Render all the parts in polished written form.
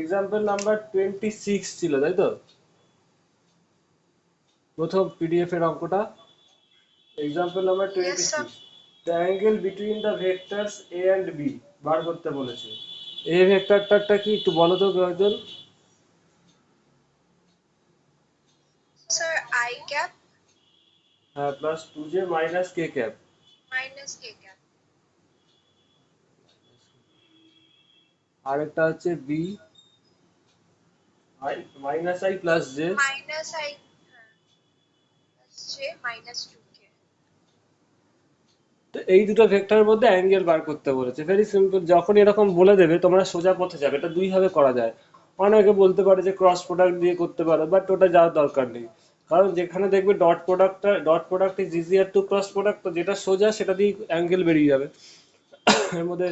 Example number 26 ছিল, তাই তো? প্রথম পিডিএফ এর অঙ্কটা example number 26, the angle between the vectors a and b বার করতে বলেছে। এ ভেক্টরটা কি একটু বলো তো কয়েকজন? স্যার আই ক্যাপ হ্যাঁ, প্লাস 2j মাইনাস কে ক্যাপ। আর একটা হচ্ছে b i minus i plus j minus 2k। তো এই দুটো ভেক্টরের মধ্যে অ্যাঙ্গেল বার করতে বলেছে। ভেরি সিম্পল, যখন এরকম বলে দেবে তোমরা সোজা পথে যাবে। এটা দুই ভাবে করা যায়। অনেকে বলতে পারে যে ক্রস প্রোডাক্ট দিয়ে করতে পারো, বাট ওটা যাওয়ার দরকার নেই। কারণ যেখানে দেখবে dot product is easier to cross product, তো যেটা সোজা সেটা দিয়ে অ্যাঙ্গেল বেরিয়ে যাবে। এর মধ্যে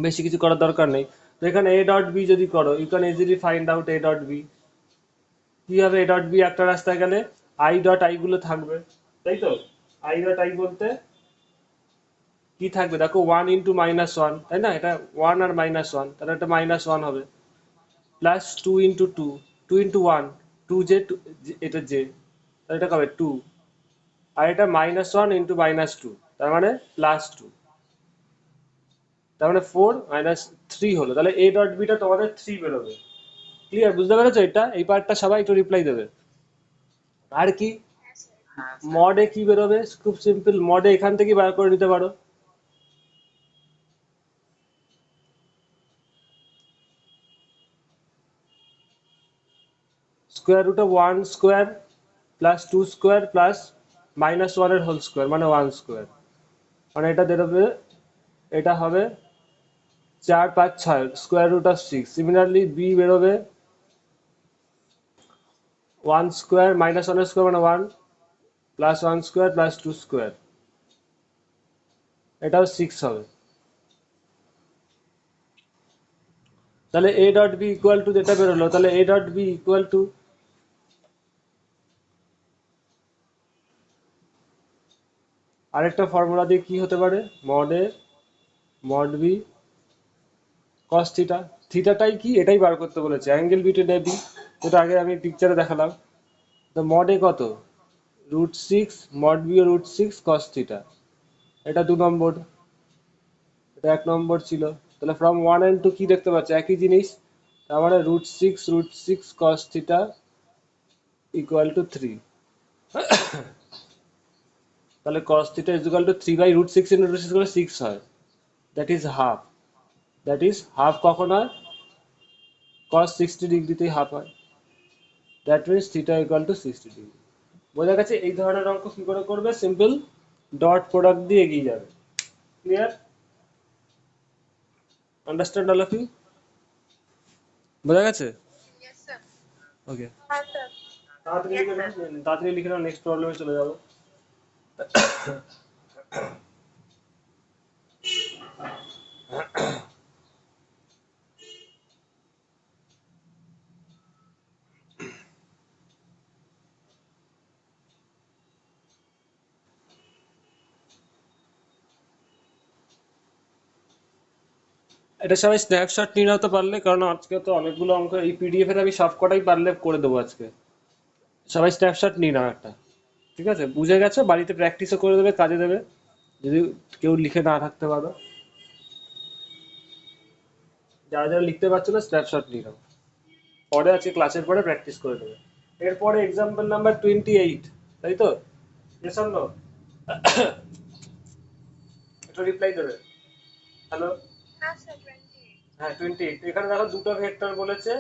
বেশি কিছু করার দরকার নেই। তো এখানে এ ডট বি যদি করো, you can easily find out a dot B. কি হবে? এ ডট বি একটা রাস্তায় গেলে আই ডট আই গুলো থাকবে, তাই তো? আই ডট আই বলতে কি থাকবে দেখো, 1 × -1, তাই না? এটা 1 আর -1, তাহলে এটা -1 হবে, প্লাস 2 × 2, 2 × 1, 2j, এটা j, তাহলে এটা কবে 2, আর এটা -1 × -2, তার মানে +2, তার মানে 4 - 3 হলো। তাহলে a ডট বিটা তোমাদের 3 বেরোবে। ক্লিয়ার? বুঝতে পেরেছো? এটা এই পার্টটা সবাই একটু রিপ্লাই দেবে। আর কি মডে কি বেরোবে? খুব সিম্পল, মডে এখান থেকে বার করে নিতে পারো। √1 স্কোয়ার প্লাস 2 স্কোয়ার প্লাস -1 এর হোল স্কোয়ার, মানে 1 স্কোয়ার, মানে এটা বেরোবে, এটা হবে 4, 5, 6 √6। সিমিলারলি বি বেরোবে 1 স্কোয়ার -1 এর স্কোয়ার মানে 1, প্লাস 1 স্কোয়ার প্লাস 2 স্কোয়ার, এটাও 6 হবে। তাহলে a dot B equal to যেটা বেরোলো, তাহলে a dot B equal to আরেকটা ফর্মুলা দিয়ে কি হতে পারে, মড বি কস থিটা। থিটাটাই কি, এটাই বার করতে বলেছে, অ্যাঙ্গেল বিটুইন এ বি, যেটা আগে আমি পিকচারে দেখালাম। তো মড এ কত? √6, মড বি √6 কস থিটা। এটা 2 নম্বর, এটা 1 নম্বর ছিল। তাহলে ফ্রম 1 and 2 কি দেখতে পাচ্ছ? একই জিনিস। তার মানে √6 কস থিটা ইকুয়াল টু 3। তাহলে cos theta is equal to 3/√6 × √6 করে 6 হয়, দ্যাট ইজ হাফ। কখন হয়? cos 60 ডিগ্রিতেই হাফ হয়, that means theta equal to 60 degree. বোঝা গেছে? এই ধরনের অঙ্ক কি করে করবে? সিম্পল, ডট প্রোডাক্ট দিয়ে এগিয়ে যাবে। Clear? Understand all of you? বোঝা গেছে? ওকে, তাড়াতাড়ি লিখে নাও, নেক্সট প্রবলেমে চলে যাবো। এটা সবাই স্ন্যাপশট নিয়ে নাও তো পারলে, কারণ আজকে তো অনেকগুলো অঙ্ক এই পিডিএফ এর আমি সব কটাই পারলে করে দেবো আজকে। সবাই স্ন্যাপশট নিয়ে নাও একটা, ঠিক আছে? বুঝে গেছো? বাড়িতে প্র্যাকটিসও করে দেবে, কাজে দেবে, যদি কেউ লিখে না থাকতে পারো। যারা যারা লিখতে পারছো না, স্ন্যাপশট নিয়ে নাও, পরে আজকে ক্লাসের পরে প্র্যাকটিস করে দেবে। এরপরে এক্সাম্পল নাম্বার 28, তাই তো? Yes or no? একটু রিপ্লাই দেবে। হ্যালো? হ্যাঁ, 28। এখানে দেখো দুটো ভেক্টর বলেছে,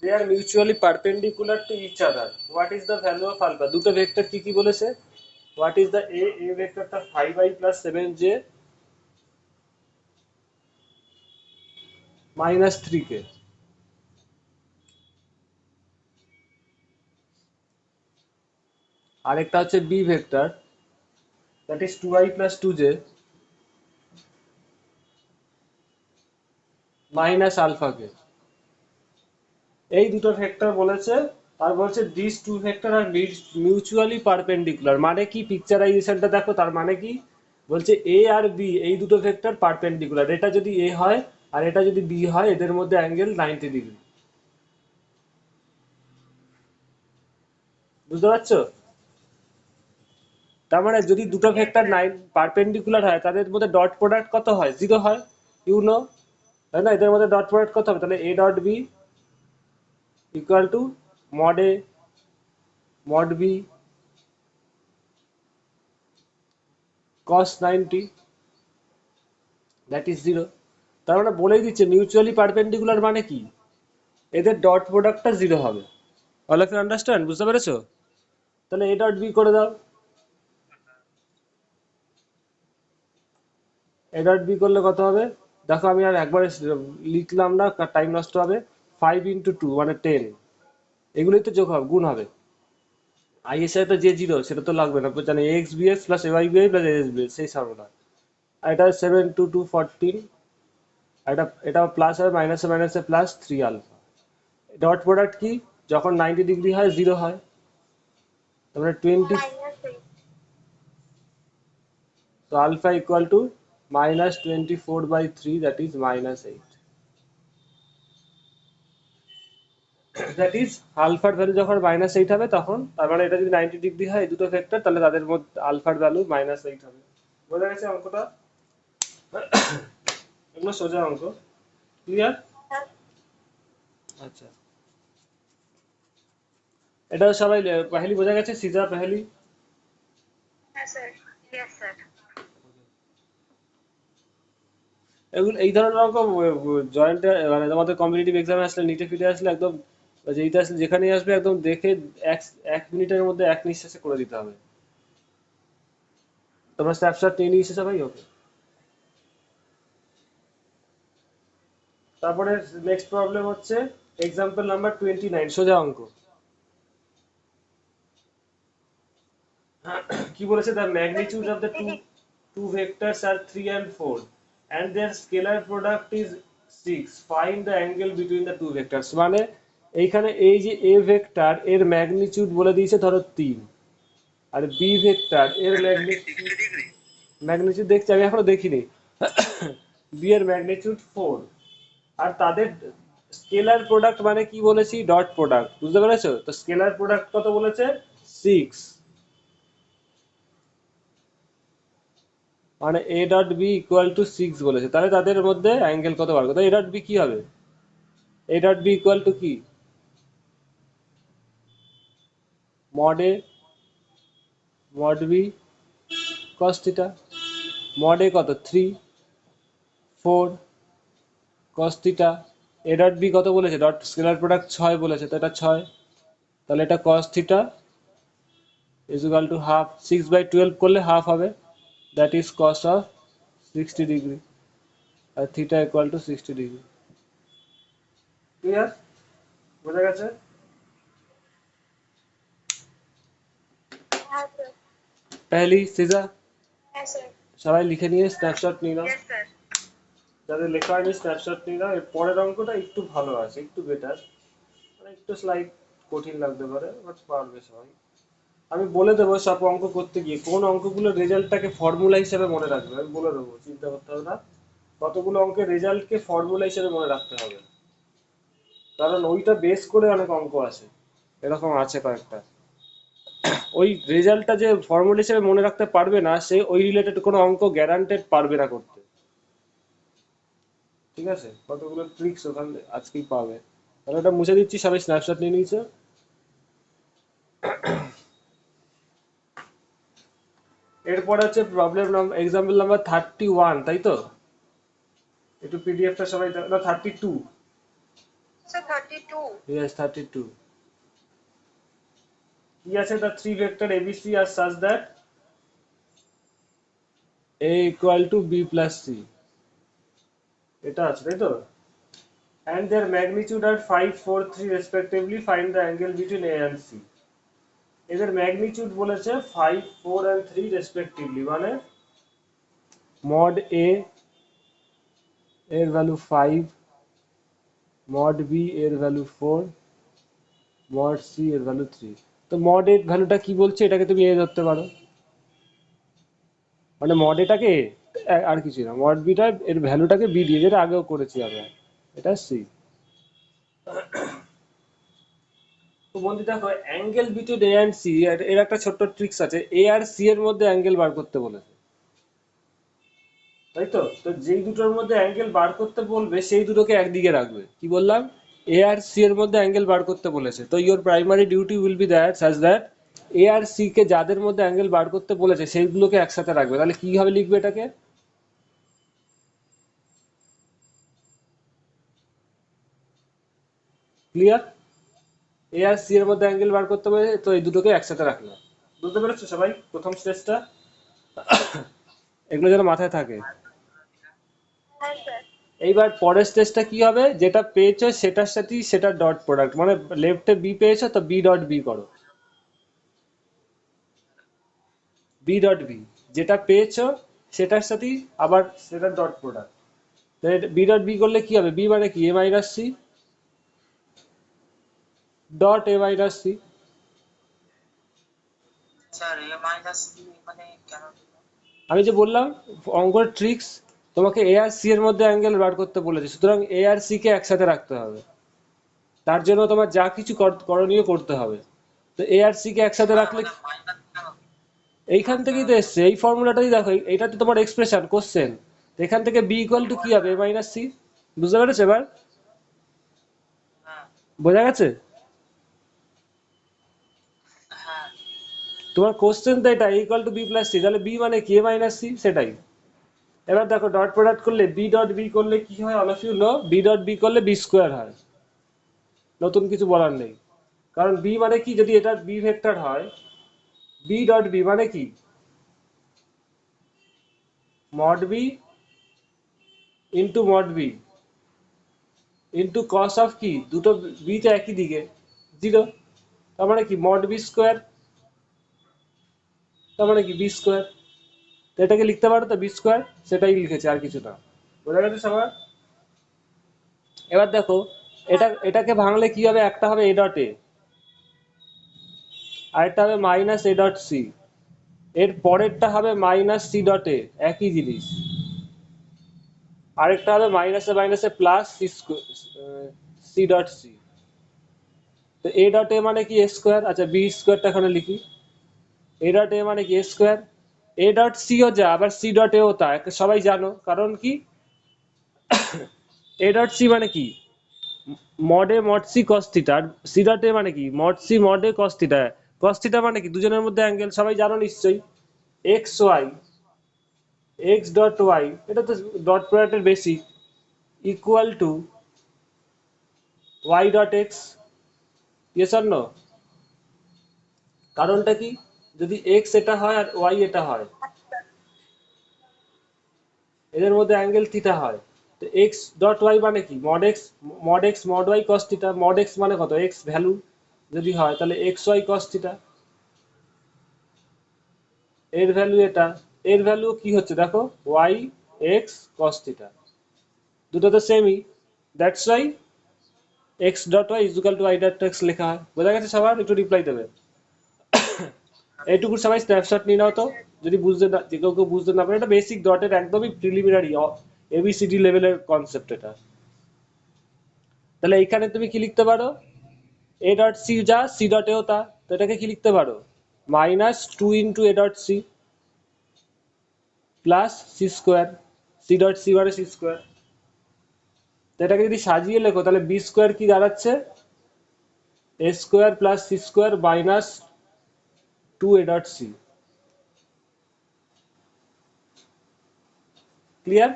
they are mutually perpendicular to each other, what is the value of alpha? দুটো ভেক্টর কি কি বলেছে? what is the a ভেক্টরটা 5i plus 7j minus 3k, আরেকটা হচ্ছে b vector, that is 2i plus 2j minus alpha k। এই দুটো vector বলেছে, আর বলছে this two vector are mutually perpendicular. মানে কি? পিকচারাইজেশনটা দেখো, তার মানে কি বলছে? এ আর বি এই দুটো ভেক্টর পারপেন্ডিকুলার। এটা যদি এ হয় আর এটা যদি বি হয়, এদের মধ্যে অ্যাঙ্গেল 90 ডিগ্রি। বুঝতে পারছো? তার মানে যদি দুটো Yes, ভেক্টর sir. পারপেন্ডিকুলার হয়, তাদের মধ্যে ডট প্রোডাক্ট কত হয়? 0 হয়, ইউ নো, তাই না? এদের মধ্যে ডট প্রোডাক্ট কত হবে? তাহলে a dot B equal to mod A mod b cos 90, that is 0। তার মানে বলেই দিচ্ছে মিউচুয়ালি পারপেন্ডিকুলার মানে কি, এদের ডট প্রোডাক্টটা 0 হবে। All of you understand? বুঝতে পেরেছো? তাহলে এ ডট বি করে দাও। এ ডট বি করলে কত হবে? দেখো আমি আর একবারে লিখলাম না, টাইম নষ্ট হবে। 5 × 2 মানে 10, এগুলোই তো যোগ হবে, গুণ হবে। আই এর সাথে তো যে জিরো সেটা তো লাগবে না, জানি X B X plus A Y B plus S B সেই সর্বদা। আর এটা 7 × 2 = 14, এটা এটা প্লাস হবে, মাইনাসে মাইনাসে প্লাস 3 আলফা। ডট প্রোডাক্ট কি, যখন 90 ডিগ্রি হয় 0 হয়, তারপরে 20, -8. তো alpha equal to -24/3, that is -8। That is আলফার ভ্যালু যখন -8 হবে তখন, তার মানে এটা যদি 90 ডিগ্রি হয় এই দুটো ভেক্টর, তাহলে তাদের মধ্যে আলফার ভ্যালু -8 হবে। বোঝা গেছে অঙ্কটা? এগুলো সোজা অঙ্ক, ক্লিয়ার? আচ্ছা, এটা সবাই পহেলি বোঝা গেছে, সিজা পহেলি। Yes, sir. Yes, sir. এগুলো এই ধরনের অঙ্ক জয়েন্টে মানে তোমাদের কম্পিটিটিভ এক্সামে আসলে, নিটে ফিটে আসলে একদম, যেইটা আসলে যেখানেই আসবে একদম দেখে এক এক মিনিটের মধ্যে এক নিঃশ্বাসে করে দিতে হবে। তোমরা স্ন্যাপশট নিয়ে নিয়ে এসেছো ভাই, ওকে। তারপরে নেক্সট প্রবলেম হচ্ছে এক্সাম্পল নাম্বার 29, সোজা অঙ্ক। কি বলেছে? The Sir, magnitude of the two vectors are 3 and 4 and their scalar product is 6, find the angle between the two vectors। মানে এইখানে এই যে এ ভেক্টর এর ম্যাগনিটিউড বলে দিয়েছে ধরো 3, আর বি ভেক্টর এর ম্যাগনিটিউড, ম্যাগনিটিউড দেখছি আমি এখনো দেখিনি, বি এর ম্যাগনিটিউড 4, আর তাদের স্কেলার প্রোডাক্ট মানে কি বলেছি? Dot product. বুঝতে পেরেছো? তো স্কেলার প্রোডাক্ট কত বলেছে? 6, মানে a dot B equal to 6 বলেছে, তাহলে তাদের মধ্যে অ্যাঙ্গেল কত বার করতে হবে? এ ডট বি কি হবে? A dot B equal to কি? Mod A mod B cos theta. Mod A কত? 3, 4 cos theta. A dot B কত বলেছে? ডট স্কেলার প্রোডাক্ট 6 বলেছে, তো এটা 6, তাহলে এটা cos theta is equal to half, 6/12 করলে হাফ হবে, that is cos of 60 degree, আর theta equal to 60 degree. Clear? বোঝা গেছে? Yes, sir. পহলি সিজা Yes, sir. সবাই লিখে নিয়ে স্ন্যাপশট নিয়ে নাও। Yes, sir. যাদের লেখা হয়নি স্ন্যাপশট নিয়ে নাও। এর পরের অঙ্কটা একটু ভালো আছে, একটু বেটার, মানে একটু স্লাইড কঠিন লাগতে পারে, বাট পারবে সবাই। আমি বলে দেবো সব অঙ্ক করতে গিয়ে কোন অঙ্কগুলোর রেজাল্টটাকে ফর্মুলা হিসেবে মনে রাখবে, আমি বলে দেবো, চিন্তা করতে হবে না। কতগুলো অঙ্কের রেজাল্টকে ফর্মুলা হিসেবে মনে রাখতে হবে, কারণ ওইটা বেস করে অনেক অঙ্ক আছে, এরকম আছে কয়েকটা। ওই রেজাল্টটা যে ফর্মুলা হিসেবে মনে রাখতে পারবে না, সে ওই রিলেটেড কোনো অঙ্ক গ্যারান্টেড পারবে না করতে। ঠিক আছে? কতগুলো ট্রিক্স ওখানে আজকেই পাবে। তাহলে ওটা মুছে দিচ্ছি, সবাই স্ন্যাপশট নিয়ে নিয়েছে। এরপর হচ্ছে প্রবলেম নাম্বার, এক্সাম্পল নাম্বার 31, তাই তো? একটু পিডিএফটা সবাই না, 32, Sir, 32. ইয়েস 32। কি আছে? The three vector a b c are such that a equal to b plus c, এটা আছে তাই তো? and their magnitude are 5, 4, 3 respectively, find the angle between a and c। এদের ম্যাগনিটিউড বলেছে 5, 4 and 3 রেসপেক্টিভলি, মানে মড এ এর ভ্যালু 5, মড বি এর value 4, mod C এর ভ্যালু 3। তো মড এর ভ্যালুটা কি বলছে? এটাকে তুমি এ ধরতে পারো, মানে মড এটাকে এ, আর কিছু না, মড বিটা এর ভ্যালুটাকে বি দিয়ে, যেটা আগেও করেছি আমরা, এটা সি। তো বন্ধু দেখো, angle between A and c এর একটা ছোট্ট ট্রিক্স আছে, এ আর সি এর মধ্যে অ্যাঙ্গেল বার করতে বলেছে, তাই তো? তো যেই দুটোর মধ্যে অ্যাঙ্গেল বার করতে বলবে সেই দুটোকে একদিকে রাখবে। কি বললাম? এ আর সি এর মধ্যে অ্যাঙ্গেল বার করতে বলেছে, তো your primary duty will be that such that A আর সি কে যাদের মধ্যে অ্যাঙ্গেল বার করতে বলেছে সেইগুলোকে একসাথে রাখবে। তাহলে কিভাবে লিখবে এটাকে? ক্লিয়ার? এ আর সি এর মধ্যে অ্যাঙ্গেল বার করতে বলেছে, তো এই দুটোকে একসাথে রাখলাম। বুঝতে পেরেছো সবাই প্রথম স্টেজটা? এগুলো যেন মাথায় থাকে। হ্যাঁ স্যার। এইবার পরের স্টেজটা কি হবে? যেটা পেয়েছো সেটার সাথেই সেটা ডট প্রোডাক্ট, মানে লেফটে বি পেয়েছো তো বি ডট বি করো, বি ডট বি, যেটা পেয়েছো সেটার সাথেই আবার সেটার dot product. B dot B করলে কি হবে? বি মানে কি? এ minus C dot A minus C. Sir A minus B মানে কেন দিল? আমি যে বললাম অঙ্কের ট্রিক্স, তোমাকে এ আর সি এর মধ্যে অ্যাঙ্গেল বার করতে বলেছে, সুতরাং এ আর সি কে একসাথে রাখতে হবে। তার জন্য তোমার যা কিছু করণীয় করতে হবে। তো এ আর সি কে একসাথে হ্যাঁ রাখলে মানে মাইনাস কেন? এইখান থেকেই তো এসছে, এই ফর্মুলাটাই দেখো, এইটা তো তোমার এক্সপ্রেশন কোশ্চেন। এখান থেকে বি ইকুয়াল টু কি হবে? এ মাইনাস সি। বুঝতে পেরেছো এবার? হ্যাঁ বোঝা গেছে? হ্যাঁ তোমার কোশ্চেন তো এটা equal to b plus c, তাহলে বি মানে কি? এ মাইনাস সি, সেটাই। এবার দেখো ডট প্রোডাক্ট করলে বি ডট বি করলে কি হয়? All of you know, b dot B করলে বি স্কোয়ার হয়। নতুন কিছু বলার নেই, কারণ বি মানে কি? যদি এটা বি ভেক্টর হয়, বি ডট বি মানে কি? Mod b into mod b into cos of কি? দুটো বি তো একই দিকে, জিরো। তার মানে কি? মড বি স্কোয়ার, তার মানে কি? B square. তো এটাকে লিখতে পারো তো বি স্কোয়ার, সেটাই লিখেছে, আর কিছু না। বোঝা গেছে সবার? এবার দেখো, এটাকে ভাঙলে কি হবে? একটা হবে এ ডট এ, আরেকটা হবে মাইনাস এ ডট সি, এর পরেরটা হবে মাইনাস সি ডট এ, একই জিনিস। আরেকটা হবে মাইনাসে মাইনাসে plus c c dot c. তো এ ডট এ মানে কি? এ স্কোয়ার। আচ্ছা, বি স্কোয়ারটা এখানে লিখি। এ ডট এ মানে কি? এ স্কোয়ার। এ ডট সিও যা, আবার সি ডট এও তা, সবাই জানো, কারণ কি? এ ডট সি মানে কি? মড এ মড সি কস থিটা, আর সি ডট এ মানে কি? Mod c mod a cos theta. Cos theta মানে কি? দুজনের মধ্যে অ্যাঙ্গেল, সবাই জানো নিশ্চয়ই। X y, x dot y, এটা তো ডট প্রোডাক্টের basic, equal to y dot x. Yes or no? কারণটা কি? যদি এক্স এটা হয় আর ওয়াই এটা হয়, এদের মধ্যে অ্যাঙ্গেল থিটা হয়, তো এক্স ডট ওয়াই মানে কি? Mod x mod y cos theta. Mod x মানে কত? এক্স ভ্যালু যদি হয় তাহলে এক্স ওয়াই কস থিটা, এর ভ্যালু এটা। এর ভ্যালু কি হচ্ছে দেখো? ওয়াই এক্স কস থিটা, দুটো তো সেমই, that's why x dot y is equal to y dot x লেখা হয়। বোঝা গেছে সবার? একটু রিপ্লাই দেবে। এইটুকু সবাই স্ন্যাপশট নিয়ে নাও তো, যদি বুঝতে না, যে কেউ কেউ বুঝতে না পারে, এটা বেসিক ডটের একদমই প্রিলিমিনারি এবিসিডি লেভেলের কনসেপ্ট এটা। তাহলে এইখানে তুমি কি লিখতে পারো? এ ডট সি যা, সি ডট এও তা, তো এটাকে কি লিখতে পারো? Minus two into a dot c plus C square, c dot c মানে সি স্কোয়ার। তো এটাকে যদি সাজিয়ে লেখো তাহলে বি স্কোয়ার কি দাঁড়াচ্ছে? A square plus C square minus two A dot C. Clear?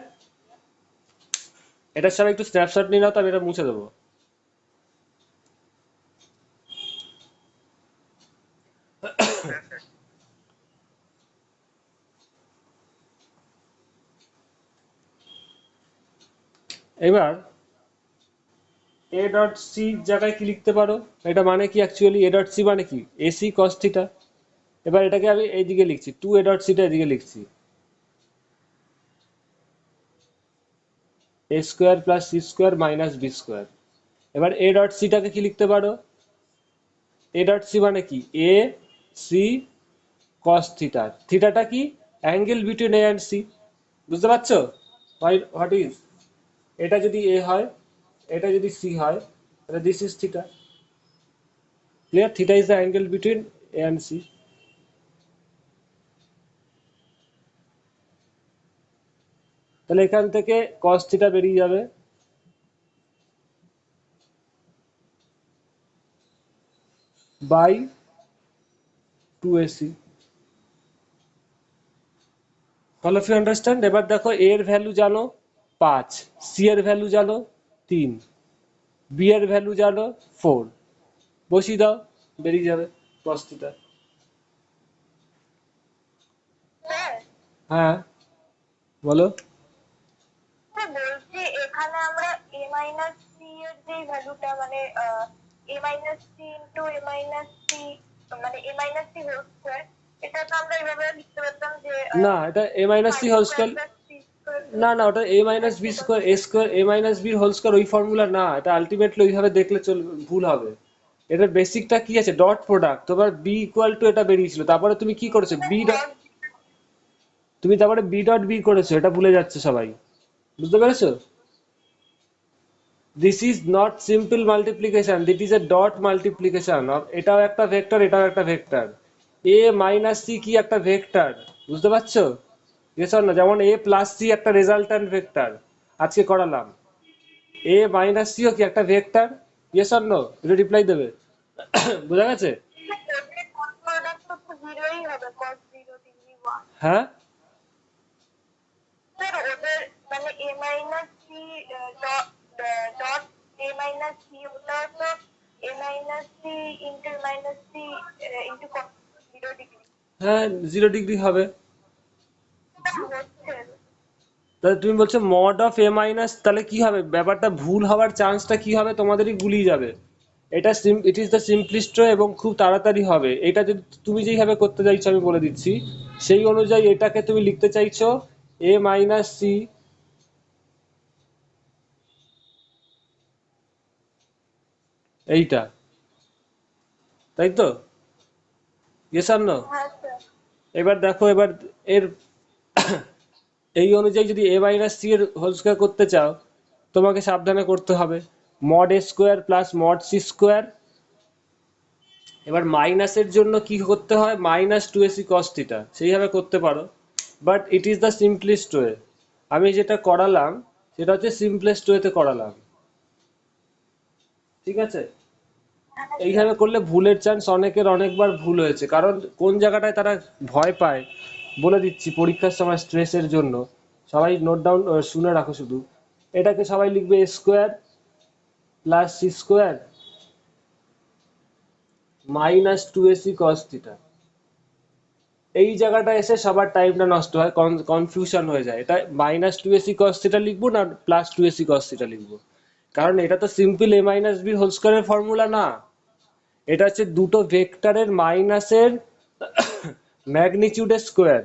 এটার সবাই একটু স্ন্যাপশট নিয়ে নাও তো, আমি এটা মুছে দেবো। এবার এ ডট সি জায়গায় কি লিখতে পারো? এটা মানে কি অ্যাকচুয়ালি? এ ডট সি মানে কি? AC cos theta. এবার এটাকে আমি এইদিকে লিখছি, টু এ ডট সিটা এদিকে লিখছি, A square plus C square minus B square. এবার এ ডট সিটাকে কি লিখতে পারো? এ ডট সি মানে কি? A C cos theta. থিটাটা কি? Angle between A and C. বুঝতে পারছো? হোয়াট ইজ, এটা যদি এ হয়, এটা যদি সি হয়, তাহলে this is theta. Clear? Theta is the angle between A and c. তাহলে এখান থেকে কস থিটা বেরিয়ে যাবে by 2ac। All of you understand? এবার দেখো এ এর ভ্যালু জানো 5, সি এর ভ্যালু জানো 3, বি এর ভ্যালু জানো 4, বসিয়ে দাও, বেরিয়ে যাবে cos থিটা। স্যার হ্যাঁ বলো। স্যার বলছি এখানে আমরা a মাইনাস সি এর যে ভ্যালুটা মানে a minus C into a minus C মানে a minus C whole square, এটা তো আমরা এইভাবে লিখতে পারতাম যে না, এটা A minus C whole square square. Plus C square না না, ওটা A minus B square, A square A minus B whole square ওই ফর্মুলা না, এটা আলটিমেটলি ওইভাবে দেখলে ভুল হবে। এটার বেসিকটা কি আছে? Dot product. তোমার বি ইকুয়াল টু এটা বেরিয়েছিল, তারপরে তুমি কি করেছো? বি ডট, তুমি তারপরে বি ডট বি করেছো, এটা ভুলে যাচ্ছে সবাই। বুঝতে পেরেছো? This is not simple multiplication, this is A dot multiplication. এটাও একটা ভেক্টর, এটাও একটা ভেক্টর। এ মাইনাস সি কি একটা ভেক্টর, বুঝতে পারছো? ইয়েস অর না? যেমন এ প্লাস সি একটা রেজাল্ট্যান্ট ভেক্টর, আজকে করালাম। এ মাইনাস সিও কি একটা ভেক্টর? Yes or no? এটা রিপ্লাই দেবে। বোঝা গেছে? প্রোডাক্ট তো জিরোই হবে, cos 0 ডিগ্রি 1। হ্যাঁ স্যার ওদের মানে a minus C dot a minus c ওটা তো a minus C into minus C into cos 0 degree হ্যাঁ, 0 ডিগ্রি হবে। হচ্ছে। তাহলে তুমি বলছো মড অফ এ মাইনাস, তাহলে কি হবে? ব্যাপারটা ভুল হওয়ার চান্সটা কি হবে? তোমাদেরই গুলিয়ে যাবে। এটা ইট ইজ দ্য সিম্পলিস্ট ওয়ে এবং খুব তাড়াতাড়ি হবে। এটা যদি তুমি যেইভাবে করতে চাইছো আমি বলে দিচ্ছি, সেই অনুযায়ী এটাকে তুমি লিখতে চাইছো এ মাইনাস সি, এইটা, তাই তো? ইয়েস আর নো? হ্যাঁ স্যার। এবার দেখো, এবার এর এই অনুযায়ী যদি এ মাইনাস সি এর হোল স্কোয়ার করতে চাও, তোমাকে সাবধানে করতে হবে mod a square plus mod c square. এবার মাইনাসের জন্য কি করতে হয়? মাইনাস 2ac cos থিটা, সেইভাবে করতে পারো, but it is the simplest way. আমি যেটা করালাম সেটা হচ্ছে সিম্পলেস্ট ওয়েতে করালাম, ঠিক আছে? এইভাবে করলে ভুলের চান্স অনেকের অনেকবার ভুল হয়েছে, কারণ কোন জায়গাটায় তারা ভয় পায় বলে দিচ্ছি। পরীক্ষার সময় স্ট্রেসের জন্য সবাই নোট ডাউন শুনে রাখো শুধু, এটাকে সবাই লিখবে A square plus C square minus 2ac cos থিটা। এই জায়গাটা এসে সবার টাইমটা নষ্ট হয়, কনফিউশন হয়ে যায়, এটা মাইনাস 2ac cos থিটা লিখবো না প্লাস 2ac cos থিটা লিখবো। কারণ এটা তো সিম্পল এ মাইনাস বি হোল স্কোয়ারের ফর্মুলা না, এটা হচ্ছে দুটো ভেক্টরের মাইনাসের ম্যাগনিটিউডের স্কোয়ার।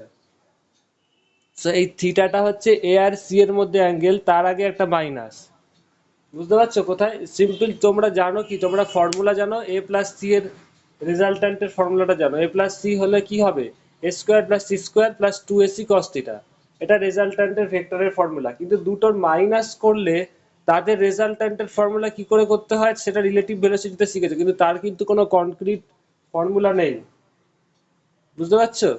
সো এই থিটাটা হচ্ছে এ আর সি এর মধ্যে অ্যাঙ্গেল, তার আগে একটা মাইনাস। বুঝতে পারছো কোথায়? সিম্পল তোমরা জানো কি, তোমরা ফর্মুলা জানো, এ প্লাস সি এর রেজাল্ট্যান্টের ফর্মুলাটা জানো। এ প্লাস সি হলে কি হবে? A square plus C square plus 2ac cos থিটা। এটা রেজাল্ট্যান্টের ভেক্টরের ফর্মুলা, কিন্তু দুটোর মাইনাস করলে তাদের রেজাল্ট্যান্টের ফর্মুলা কি করে করতে হয় সেটা রিলেটিভ ভেলোসিটিতে শিখেছে, কিন্তু তার কিন্তু কোনো কনক্রিট ফর্মুলা নেই। বুঝতে পারছো?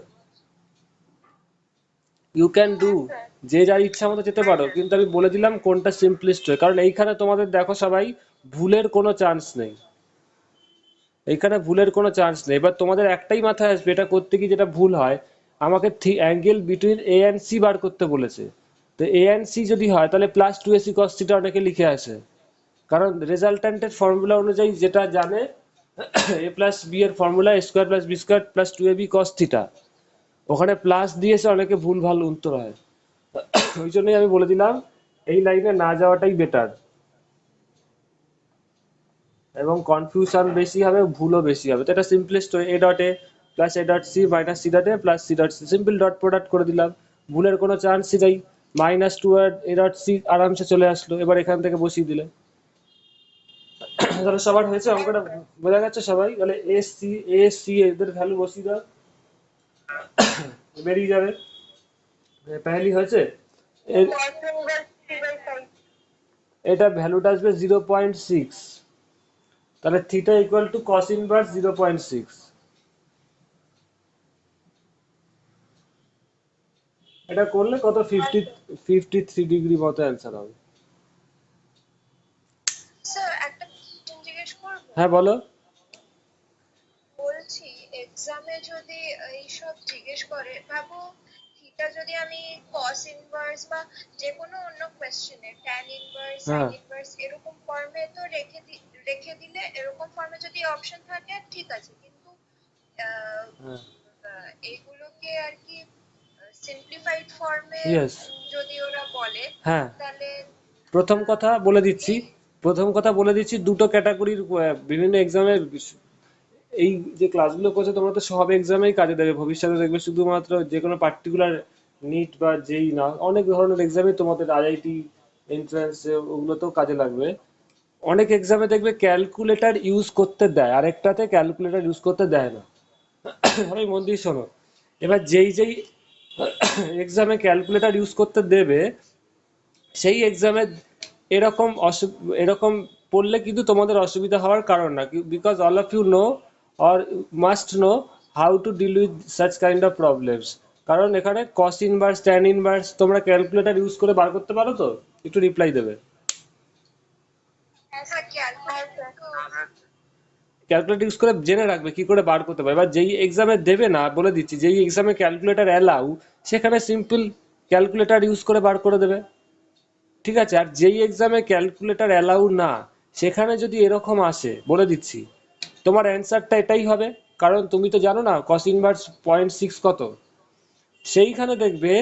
ইউ ক্যান ডু, হ্যাঁ স্যার। যে যার ইচ্ছা মতো যেতে পারো, কিন্তু আমি বলে দিলাম কোনটা সিম্পলেস্ট হয়, কারণ এইখানে তোমাদের দেখো সবাই ভুলের কোনো চান্স নেই, এইখানে ভুলের কোনো চান্স নেই। এবার তোমাদের একটাই মাথায় আসবে এটা করতে গিয়ে যেটা ভুল হয়, আমাকে angle between A and c বার করতে বলেছে। তো এ অ্যান্ড সি যদি হয় তাহলে প্লাস 2ac cos থিটা অনেকে লিখে আসে, কারণ রেজাল্ট্যান্টের ফর্মুলা অনুযায়ী যেটা জানে, এ প্লাস বি এর formula A square plus B square plus 2ab cos থিটা, ওখানে প্লাস দিয়েছে, অনেকে ভুল ভাল উত্তর হয়। ওই জন্যই আমি বলে দিলাম এই লাইনে না যাওয়াটাই বেটার, এবং কনফিউশন বেশি হবে, ভুলও বেশি হবে। তো এটা simplest way, A dot A plus A dot C minus C dot A plus C dot C, simple dot product করে দিলাম, ভুলের কোনো চান্সই নেই। মাইনাস টু আর এ ডট সি আরামসে চলে আসলো, এবার এখান থেকে বসিয়ে দিলে। তাহলে সবার হয়েছে অঙ্কটা? বোঝা গেছে সবাই? তাহলে এ সি এদের ভ্যালু বসিয়ে দাও, বেরিয়ে যাবে। পহেলি হয়েছে? এর cos inverse 3/5 এটা ভ্যালুটা আসবে 0.6, তাহলে theta equal to cos inverse 0.6। এটা করলে কত 53 ডিগ্রি মতো অ্যান্সার হবে। স্যার একটা কোশ্চেন জিজ্ঞেস করবো? হ্যাঁ বলো। বলছি এক্সামে যদি এইসব জিজ্ঞেস করে, ভাবো থিটা যদি আমি cos ইনভার্স বা যে কোনো অন্য কোশ্চেনে tan ইনভার্স sin হ্যাঁ ইনভার্স এরকম ফর্মে তো রেখে দিলে, এরকম ফর্মে যদি অপশন থাকে ঠিক আছে, কিন্তু আহ, হ্যাঁ এগুলোকে আর কি সিম্পলিফাইড ফর্মে ইয়েস যদি ওরা বলে হ্যাঁ। তাহলে প্রথম কথা বলে দিচ্ছি, এই দুটো ক্যাটাগরির বিভিন্ন এক্সামের এই যে ক্লাসগুলো করছে তোমরা তো সব এক্সামেই কাজে দেবে ভবিষ্যতে, দেখবে শুধুমাত্র যে কোনো পার্টিকুলার নিট বা যেই না, অনেক ধরনের এক্সামে তোমাদের আইআইটি এন্ট্রান্স ওগুলোতেও কাজে লাগবে। অনেক এক্সামে দেখবে ক্যালকুলেটর ইউজ করতে দেয়, আরেকটাতে ক্যালকুলেটর ইউজ করতে দেয় না। সবাই মন দিয়ে শোনো। এবার যেই যেই এক্সামে ক্যালকুলেটর ইউজ করতে দেবে সেই এক্সামে এরকম এরকম পড়লে কিন্তু তোমাদের অসুবিধা হওয়ার কারণ না, because all of you know or must know how to deal with such kind of problems. কারণ এখানে কস ইনভার্স ট্যান ইনভার্স তোমরা ক্যালকুলেটর ইউজ করে বার করতে পারো তো? একটু রিপ্লাই দেবে। হ্যাঁ ক্যালকুলেটর তো আমরা ক্যালকুলেটর ইউজ করে জেনে রাখবে কি করে বার করতে পারবে। এবার যেই এক্সামে দেবে না, বলে দিচ্ছি, যেই এক্সামে ক্যালকুলেটর অ্যালাউ সেখানে সিম্পল ক্যালকুলেটর ইউজ করে বার করে দেবে, ঠিক আছে? আর যেই এক্সামে ক্যালকুলেটর অ্যালাউ না সেখানে যদি এরকম আসে, বলে দিচ্ছি তোমার অ্যান্সারটা এটাই হবে। কারণ তুমি তো জানো না কস ইনভার্স 0.6 কত। সেইখানে দেখবে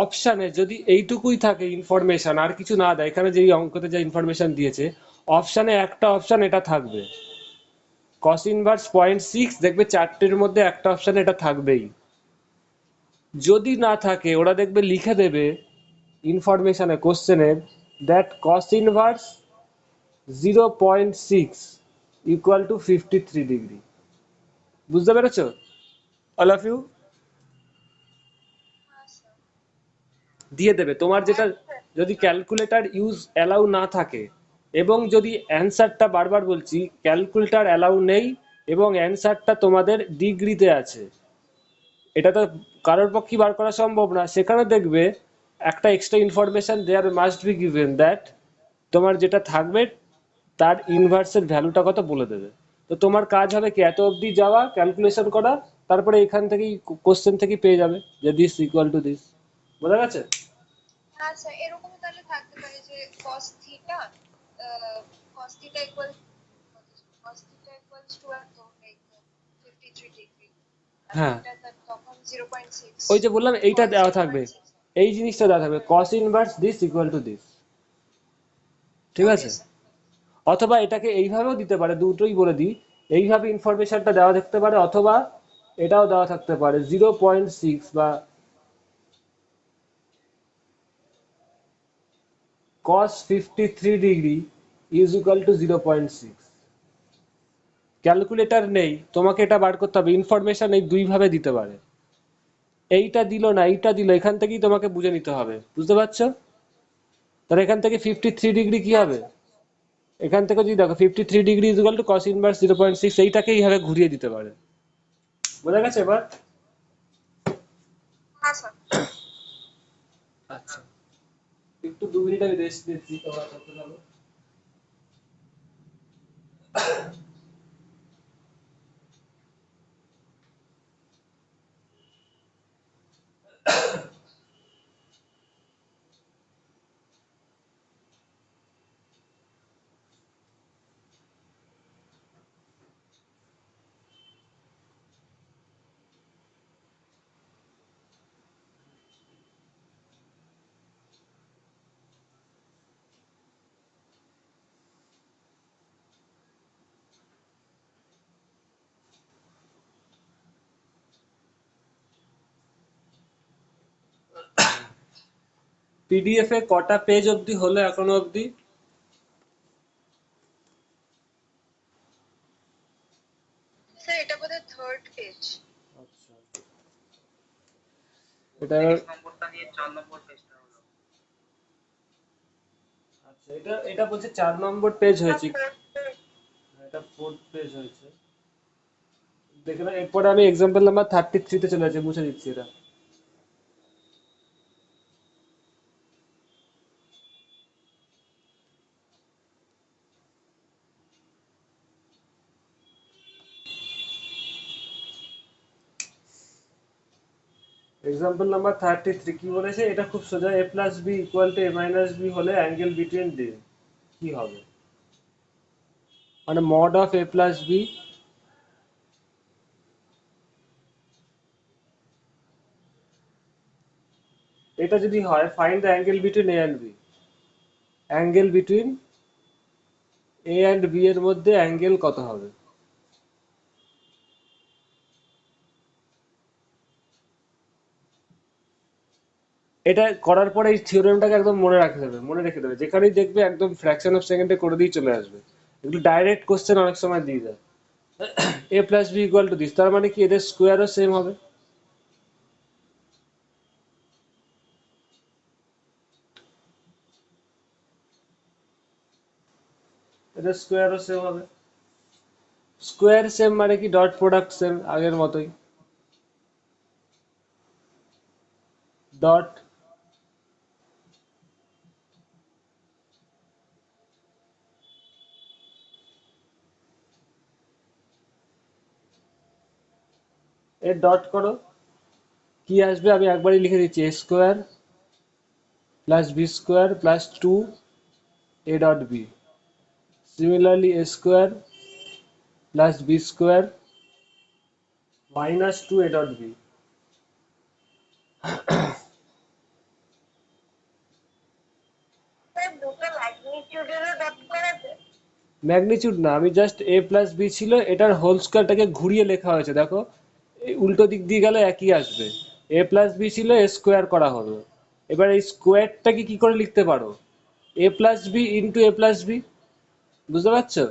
অপশানে যদি এইটুকুই থাকে ইনফরমেশন, আর কিছু না দেয়, এখানে যেই অঙ্কতে যা ইনফরমেশন দিয়েছে অপশানে একটা অপশান এটা থাকবে কস ইনভার্স 0.6, দেখবে চারটের মধ্যে একটা অপশানে এটা থাকবেই। যদি না থাকে ওরা দেখবে লিখে দেবে ইনফরমেশনে কোশ্চেনের that cos inverse 0.6 equal to 53 degree. বুঝতে পেরেছো অল অফ ইউ? দিয়ে দেবে তোমার যেটা, যদি ক্যালকুলেটর ইউজ অ্যালাউ না থাকে এবং যদি অ্যান্সারটা, বারবার বলছি ক্যালকুলেটর অ্যালাউ নেই এবং অ্যান্সারটা তোমাদের ডিগ্রিতে আছে, এটা তো কারোর পক্ষে বার করা সম্ভব না, সেখানে দেখবে একটা extra information there must be given that তোমার যেটা থাকবে তার ইনভার্সের ভ্যালুটা কত বলে দেবে। তো তোমার কাজ হবে কি এত অবধি যাওয়া ক্যালকুলেশন করা, তারপরে এখান থেকেই কোশ্চেন থেকেই পেয়ে যাবে যে দিস ইকুয়াল টু দিস। বোঝা গেছে? আচ্ছা এরকম তাহলে থাকতে পারে যে cos theta cos theta equal cos theta equals to এত লাইক 53 ডিগ্রি, আর হ্যাঁ এটা তখন 0.6 ওই যে বললাম এইটা cos দেওয়া থাকবে, 0.6। এই জিনিসটা দেওয়া থাকবে cos inverse this equal to this, ঠিক ওকে আছে? স্যার। অথবা এটাকে এইভাবেও দিতে পারে, দুটোই বলে দিই, এইভাবে ইনফরমেশনটা দেওয়া থাকতে পারে, অথবা এটাও দেওয়া থাকতে পারে 0.6 বা cos 53 degree is equal two 0.6। Calculator নেই, তোমাকে এটা বার করতে হবে, ইনফরমেশন এই দুই ভাবে দিতে পারে, এইটা দিল না এইটা দিল, এখান থেকেই তোমাকে বুঝে নিতে হবে। বুঝতে পারছো? তাহলে এখান থেকে 53 ডিগ্রি কি হ্যাঁ হবে, স্যার। এখান থেকে যদি দেখো 53 degree is equal to cos inverse 0.6, এইটাকে এইভাবে ঘুরিয়ে দিতে পারে। বোঝা গেছে এবার? হ্যাঁ স্যার। আচ্ছা, একটু 2 মিনিট আমি রেস্ট নিচ্ছি, তোমরা করতে থাকো। পিডিএফ এ কটা পেজ অবধি হলো এখনো অবধি? স্যার এটা বোধহয় থার্ড পেজ। আচ্ছা, এটা 29 নম্বরটা নিয়ে 4 নম্বর পেজটা হলো। এটা এটা বলছে 4 নম্বর পেজ হয়েছে, করতে এটা 4th পেজ হয়েছে। দেখে না, এরপরে আমি এক্সাম্পল নাম্বার 33 তে চলে যাচ্ছি, মুছে দিচ্ছি এটা। এক্সাম্পল নাম্বার 33 কি বলেছে, এটা খুব সোজা, a plus B equal to a minus B হলে অ্যাঙ্গেল বিটুইন ডি কি হবে, মানে mod of a plus B, এটা যদি হয় find the angle between A and B, angle between A and B এর মধ্যে অ্যাঙ্গেল কত হবে। এটা করার পরে এই থিওরেমটাকে একদম মনে রেখে দেবে, যেখানেই দেখবে একদম ফ্র্যাকশন অফ সেকেন্ডে করে দিয়ে চলে আসবে। এগুলো ডাইরেক্ট কোশ্চেন অনেক সময় দিয়ে দেয়। A plus B equal to this, তার মানে কি এদের স্কোয়ারও সেম হবে, এদের স্কোয়ারও সেম হবে। স্কোয়ার সেম মানে কি ডট প্রোডাক্ট সেম আগের মতোই, ডট এর ডট করো, কি আসবে আমি একবারই লিখে দিচ্ছি, A square plus B square plus 2 A dot B, similarly A square plus B square minus 2 A dot B. Sir দুটো ম্যাগনিটিউডেরও ডট করা যায়? ম্যাগনিটিউড না, আমি জাস্ট এ প্লাস বি ছিল, এটার হোল স্কোয়ারটাকে ঘুরিয়ে লেখা হয়েছে, দেখো এই উল্টো দিক দিয়ে গেলে একই আসবে। এ প্লাস বি ছিল, এ স্কোয়ার করা হলো, এবার এই স্কোয়ারটাকে কি করে লিখতে পারো, A plus B into A plus B, বুঝতে পারছো?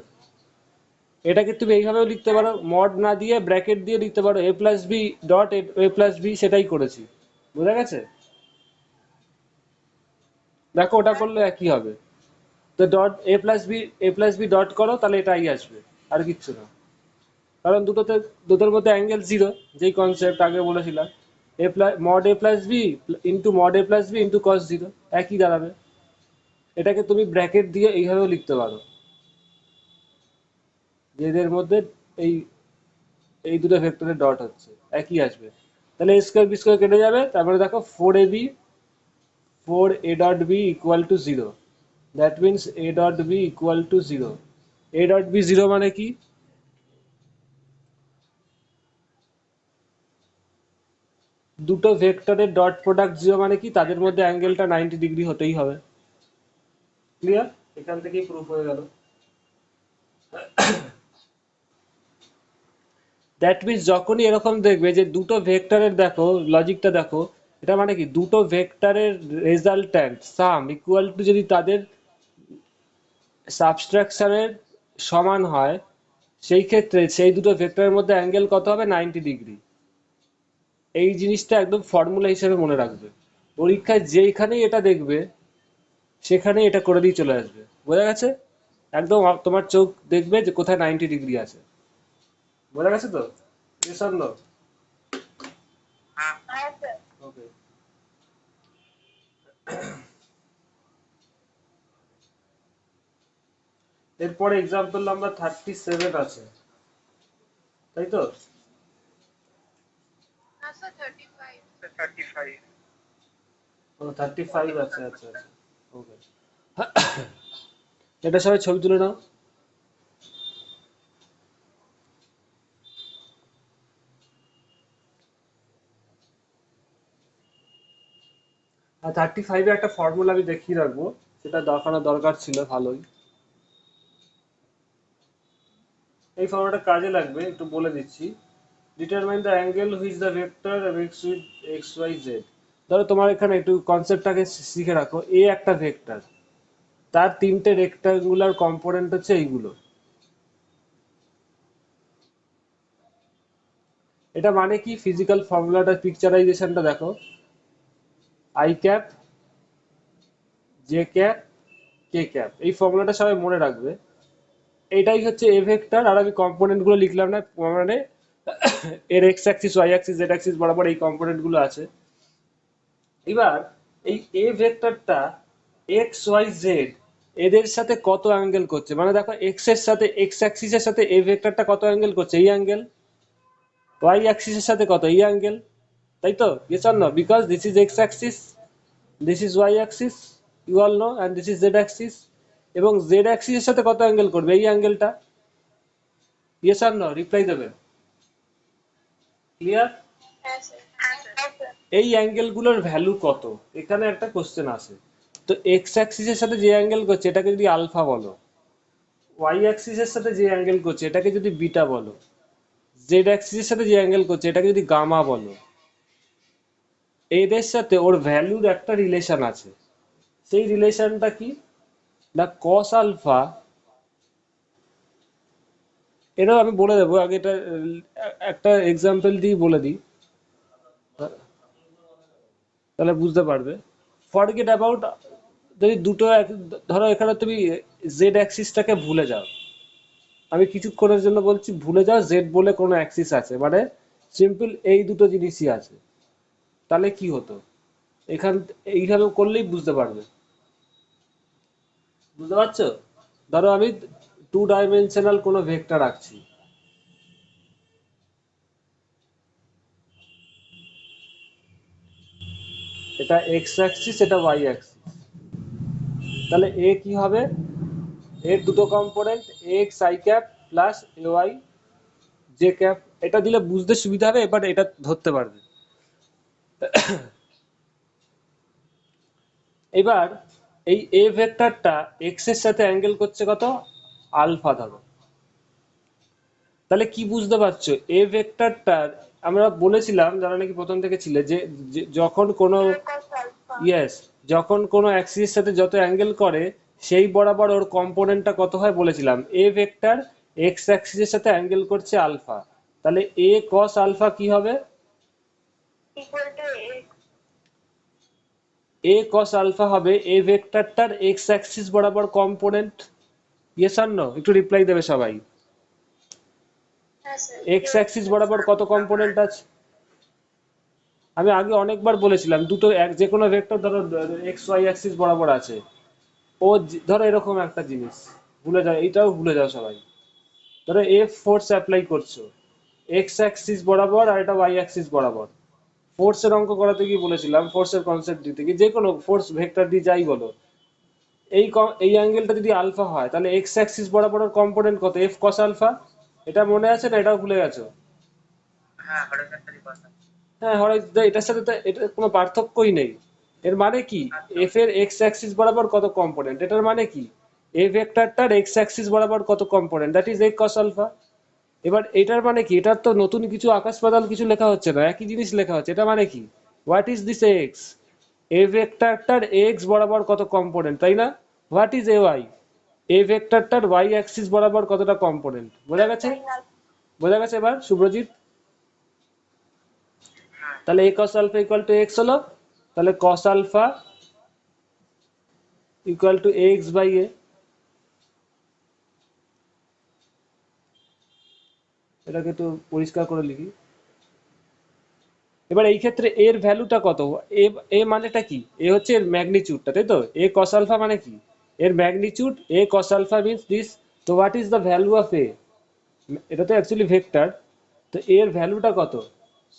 এটাকে তুমি এইভাবেও লিখতে পারো, মড না দিয়ে ব্র্যাকেট দিয়ে লিখতে পারো, A plus B dot A plus B, সেটাই করেছি, বুঝা গেছে? দেখো ওটা করলে একই হবে। তো dot A plus B dot করো, তাহলে এটাই আসবে, আর কিচ্ছু না। কারণ দুটোর মধ্যে অ্যাঙ্গেল জিরো, যেই কনসেপ্ট আগে বলেছিলাম, A plus mod A plus B into mod A plus B into cos zero, একই দাঁড়াবে। এটাকে তুমি ব্র্যাকেট দিয়ে এইভাবেও লিখতে পারো, যে এদের মধ্যে এই এই দুটো ভেক্টরের ডট হচ্ছে, একই আসবে। তাহলে এ স্কোয়ার বি স্কোয়ার কেটে যাবে, তারপরে দেখো 4 a dot B equal to zero, that means A dot B equal to zero. A dot B zero মানে কি, দুটো ভেক্টরের ডট প্রোডাক্ট জিরো মানে কি, তাদের মধ্যে অ্যাঙ্গেলটা 90 ডিগ্রি হতেই হবে। ক্লিয়ার? এখান থেকেই প্রুফ হয়ে গেল। দ্যাট মিনস যখনই এরকম দেখবে যে দুটো ভেক্টরের, দেখো লজিকটা দেখো, এটা মানে কি দুটো ভেক্টরের রেজাল্ট্যান্ট সাম ইকুয়াল টু যদি তাদের সাবস্ট্রাকশনের সমান হয়, সেই ক্ষেত্রে সেই দুটো ভেক্টরের মধ্যে অ্যাঙ্গেল কত হবে, 90 ডিগ্রি। এই জিনিসটা একদম ফর্মুলা হিসেবে মনে রাখবে, পরীক্ষায় যেইখানেই এটা দেখবে সেখানেই এটা করে দিয়ে চলে আসবে, বোঝা গেছে? একদম তোমার চোখ দেখবে যে কোথায় 90 ডিগ্রি আছে, বোঝা গেছে তো? নিঃসন্দ? হ্যাঁ। হ্যাঁ স্যার। ওকে। এরপরে এক্সাম্পল নাম্বার 37 আছে, তাই তো? হ্যাঁ স্যার 35। 35। ও 35 আছে, আচ্ছা আচ্ছা, ওকে। এটা সবাই ছবি তুলে নাও। আর 35-এ একটা ফর্মুলা আমি দেখিয়ে রাখবো, সেটা দেখানো দরকার ছিল ভালোই। এই ফর্মুলাটা কাজে লাগবে, একটু বলে দিচ্ছি। Determine the angle which the vector X with X Y Z. ধরো তোমার এখানে একটু কনসেপ্টটাকে শিখে রাখো, এ একটা ভেক্টর, তার তিনটে রেক্টাঙ্গুলার কম্পোনেন্ট হচ্ছে এইগুলো। এটা মানে কি, ফিজিক্যাল ফর্মুলাটা পিকচারাইজেশনটা দেখো, I cap J cap K cap. এই ফর্মুলাটা সবাই মনে রাখবে। এইটাই হচ্ছে এ ভেক্টর, আর আমি কম্পোনেন্ট গুলো লিখলাম না, মানে এর X axis Y axis Z axis বরাবর এই কম্পোনেন্ট গুলো আছে। এবার এই এ ভেক্টরটা এক্স ওয়াই জেড এদের সাথে কত অ্যাঙ্গেল করছে, মানে দেখো এক্স এর সাথে এক্স অ্যাক্সিসের সাথে এ ভেক্টরটা কত অ্যাঙ্গেল করছে, এই অ্যাঙ্গেল। ওয়াই অ্যাক্সিসের সাথে কত, এই অ্যাঙ্গেল। তাই তো, yes or no? Because this is X axis, this is Y axis, you all know, and this is Z axis. এবং জেড অ্যাক্সিসের সাথে কত অ্যাঙ্গেল করবে, এই অ্যাঙ্গেলটা। ইয়েস অর নো, রিপ্লাই দেবেন। ক্লিয়ার? হ্যাঁ স্যার, হ্যাঁ স্যার। এই অ্যাঙ্গেলগুলোর ভ্যালু কত, এখানে একটা কোশ্চেন আসে। তো এক্স অ্যাক্সিসের সাথে যে অ্যাঙ্গেল করছে এটাকে যদি আলফা বলো, ওয়াই অ্যাক্সিসের সাথে যে অ্যাঙ্গেল করছে এটাকে যদি বিটা বলো, জেড অ্যাক্সিসের সাথে যে অ্যাঙ্গেল করছে এটাকে যদি গামা বলো, এদের সাথে ওর ভ্যালুর একটা রিলেশন আছে। সেই রিলেশনটা কি না, কস আলফা। এটাও আমি বলে দেবো আগে, এটা একটা এক্সাম্পল দিয়ে বলে দিই, তাহলে বুঝতে পারবে। ফরগেট অ্যাবাউট, যদি দুটো ধরো এখানে তুমি জেড অ্যাক্সিসটাকে ভুলে যাও, আমি কিছুক্ষণের জন্য বলছি ভুলে যাও জেড বলে কোনো অ্যাক্সিস আছে, মানে সিম্পল এই দুটো জিনিসই আছে, তাহলে কি হতো, এখান এইভাবে করলেই বুঝতে পারবে। বুঝতে পারছো? ধরো আমি টু ডাইমেনশনাল কোনো ভেক্টর রাখছি, এটা এক্স অ্যাক্সিস, এটা ওয়াই অ্যাক্সিস, তাহলে এ কি হবে, এর দুটো component X I cap plus A Y J cap. এটা দিলে বুঝতে সুবিধা হবে, এবার এটা ধরতে পারবে। এবার এই এ ভেক্টরটা এক্স এর সাথে অ্যাঙ্গেল করছে কত, আলফা ধরো। তাহলে কি বুঝতে পারছো, এ ভেক্টরটার আমরা বলেছিলাম, যারা নাকি প্রথম থেকে ছিলে, যে যখন কোনো, A cos alpha. ইয়েস, যখন কোনো অ্যাক্সিসের সাথে যত অ্যাঙ্গেল করে সেই বরাবর ওর কম্পোনেন্টটা কত হয় বলেছিলাম, এ ভেক্টর এক্স অ্যাক্সিসের সাথে অ্যাঙ্গেল করছে আলফা, তাহলে এ কস আলফা কি হবে, Equal to A. A cos alpha হবে এ ভেক্টরটার এক্স অ্যাক্সিস বরাবর কম্পোনেন্ট। ইয়েস আর নো, একটু রিপ্লাই দেবে সবাই। হ্যাঁ স্যার। এক্স অ্যাক্সিস বরাবর কত কম্পোনেন্ট আছে, আমি আগে অনেকবার বলেছিলাম, দুটো এক যে কোনো ভেক্টর ধরো এক্স ওয়াই অ্যাক্সিস বরাবর আছে, ও ধরো এরকম একটা জিনিস, ভুলে যাও, এইটাও ভুলে যাও সবাই। ধরো এফ ফোর্স অ্যাপ্লাই করছো এক্স অ্যাক্সিস বরাবর আর এটা ওয়াই অ্যাক্সিস বরাবর। ফোর্সের অঙ্ক করাতে গিয়ে বলেছিলাম, ফোর্সের কনসেপ্ট দিতে গিয়ে, যে কোনো ফোর্স ভেক্টর দিয়ে যাই বলো, এই অ্যাঙ্গেলটা যদি আলফা হয় তাহলে এক্স অ্যাক্সিস বরাবর কম্পোনেন্ট কত, এফ কস আলফা। এটা মনে আছে না, এটাও ভুলে গেছো? হ্যাঁ হরিজন্টালি কথা। হ্যাঁ, এটার সাথে তো এটার কোনো পার্থক্যই নেই। এর মানে কি, আচ্ছা এফ এর এক্স অ্যাক্সিস বরাবর কত কম্পোনেন্ট, এটার মানে কি, এ ভেক্টরটার এক্স অ্যাক্সিস বরাবর কত component, that is A cos alpha. এবার এটার মানে কি, এটার তো নতুন কিছু আকাশ পাতাল কিছু লেখা হচ্ছে না, একই জিনিস লেখা হচ্ছে। এটা মানে কি, what is this X, A ভেক্টরটার এক্স বরাবর কত কম্পোনেন্ট, তাই না? What is A Y, A ভেক্টরটার ওয়াই অ্যাক্সিস বরাবর কতটা কম্পোনেন্ট। বোঝা গেছে? Sin alpha. বোঝা গেছে এবার শুভ্রজিৎ? হ্যাঁ তাহলে A cos alpha equal to X হলো, তাহলে cos alpha equal to X by A. এটাকে একটু পরিষ্কার করে লিখি। এবার এই ক্ষেত্রে এর ভ্যালুটা কত, এ, এ মানেটা কি, এ হচ্ছে এর ম্যাগনিচিউডটা, তাই তো, এ কস আলফা মানে কি, এর magnitude, A cos alpha means this. তো what is the value of A, এটা তো অ্যাকচুয়ালি ভেক্টর, তো এর ভ্যালুটা কত,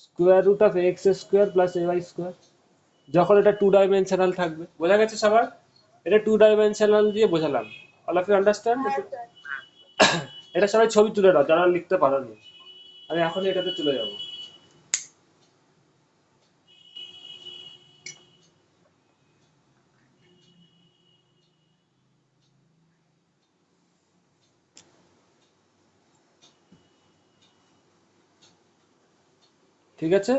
square root of X square plus A Y square, যখন এটা টু ডাইমেনশনাল থাকবে। বোঝা গেছে সবার? এটা টু ডাইমেনশনাল দিয়ে বোঝালাম। All of you understand? হ্যাঁ স্যার। এটা সবাই ছবি তুলে নাও যারা লিখতে পারোনি, আমি এখন এটাতে চলে যাব। ঠিক আছে,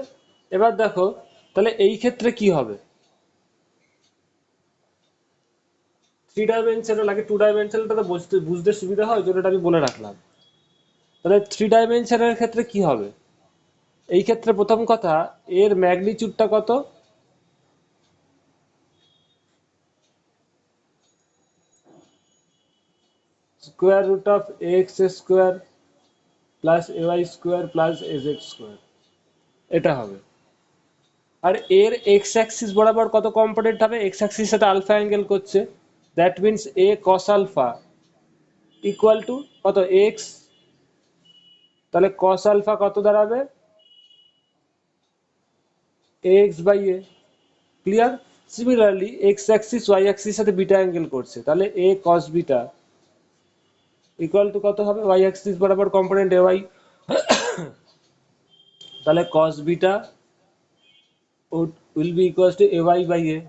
এবার দেখো, তাহলে এই ক্ষেত্রে কি হবে, থ্রি ডাইমেনশনাল, আগে টু ডাইমেনশনালটা তো বুঝতে বুঝতে সুবিধা হয়, ওই জন্য এটা আমি বলে রাখলাম। তাহলে থ্রি ডাইমেনশনের ক্ষেত্রে কি হবে, এই ক্ষেত্রে প্রথম কথা, এর ম্যাগনিচিউডটা কত, square root of X square plus A Y square plus A Z square, এটা হবে। আর এর এক্স অ্যাক্সিস বরাবর কত কম্পোনেন্ট হবে, এক্স অ্যাক্সিস সাথে আলফা অ্যাঙ্গেল করছে, that means A cos alpha equal to কত এক্স, তাহলে কস আলফা কত দাঁড়াবে X by A. Clear? Similarly X axis Y axis সাথে বিটা অ্যাঙ্গেল করছে, তাহলে A cos beta equal to কত হবে ওয়াই অ্যাক্সিস বরাবর কম্পোনেন্ট এ ওয়াই, তাহলে cos beta will be equals to ay by a.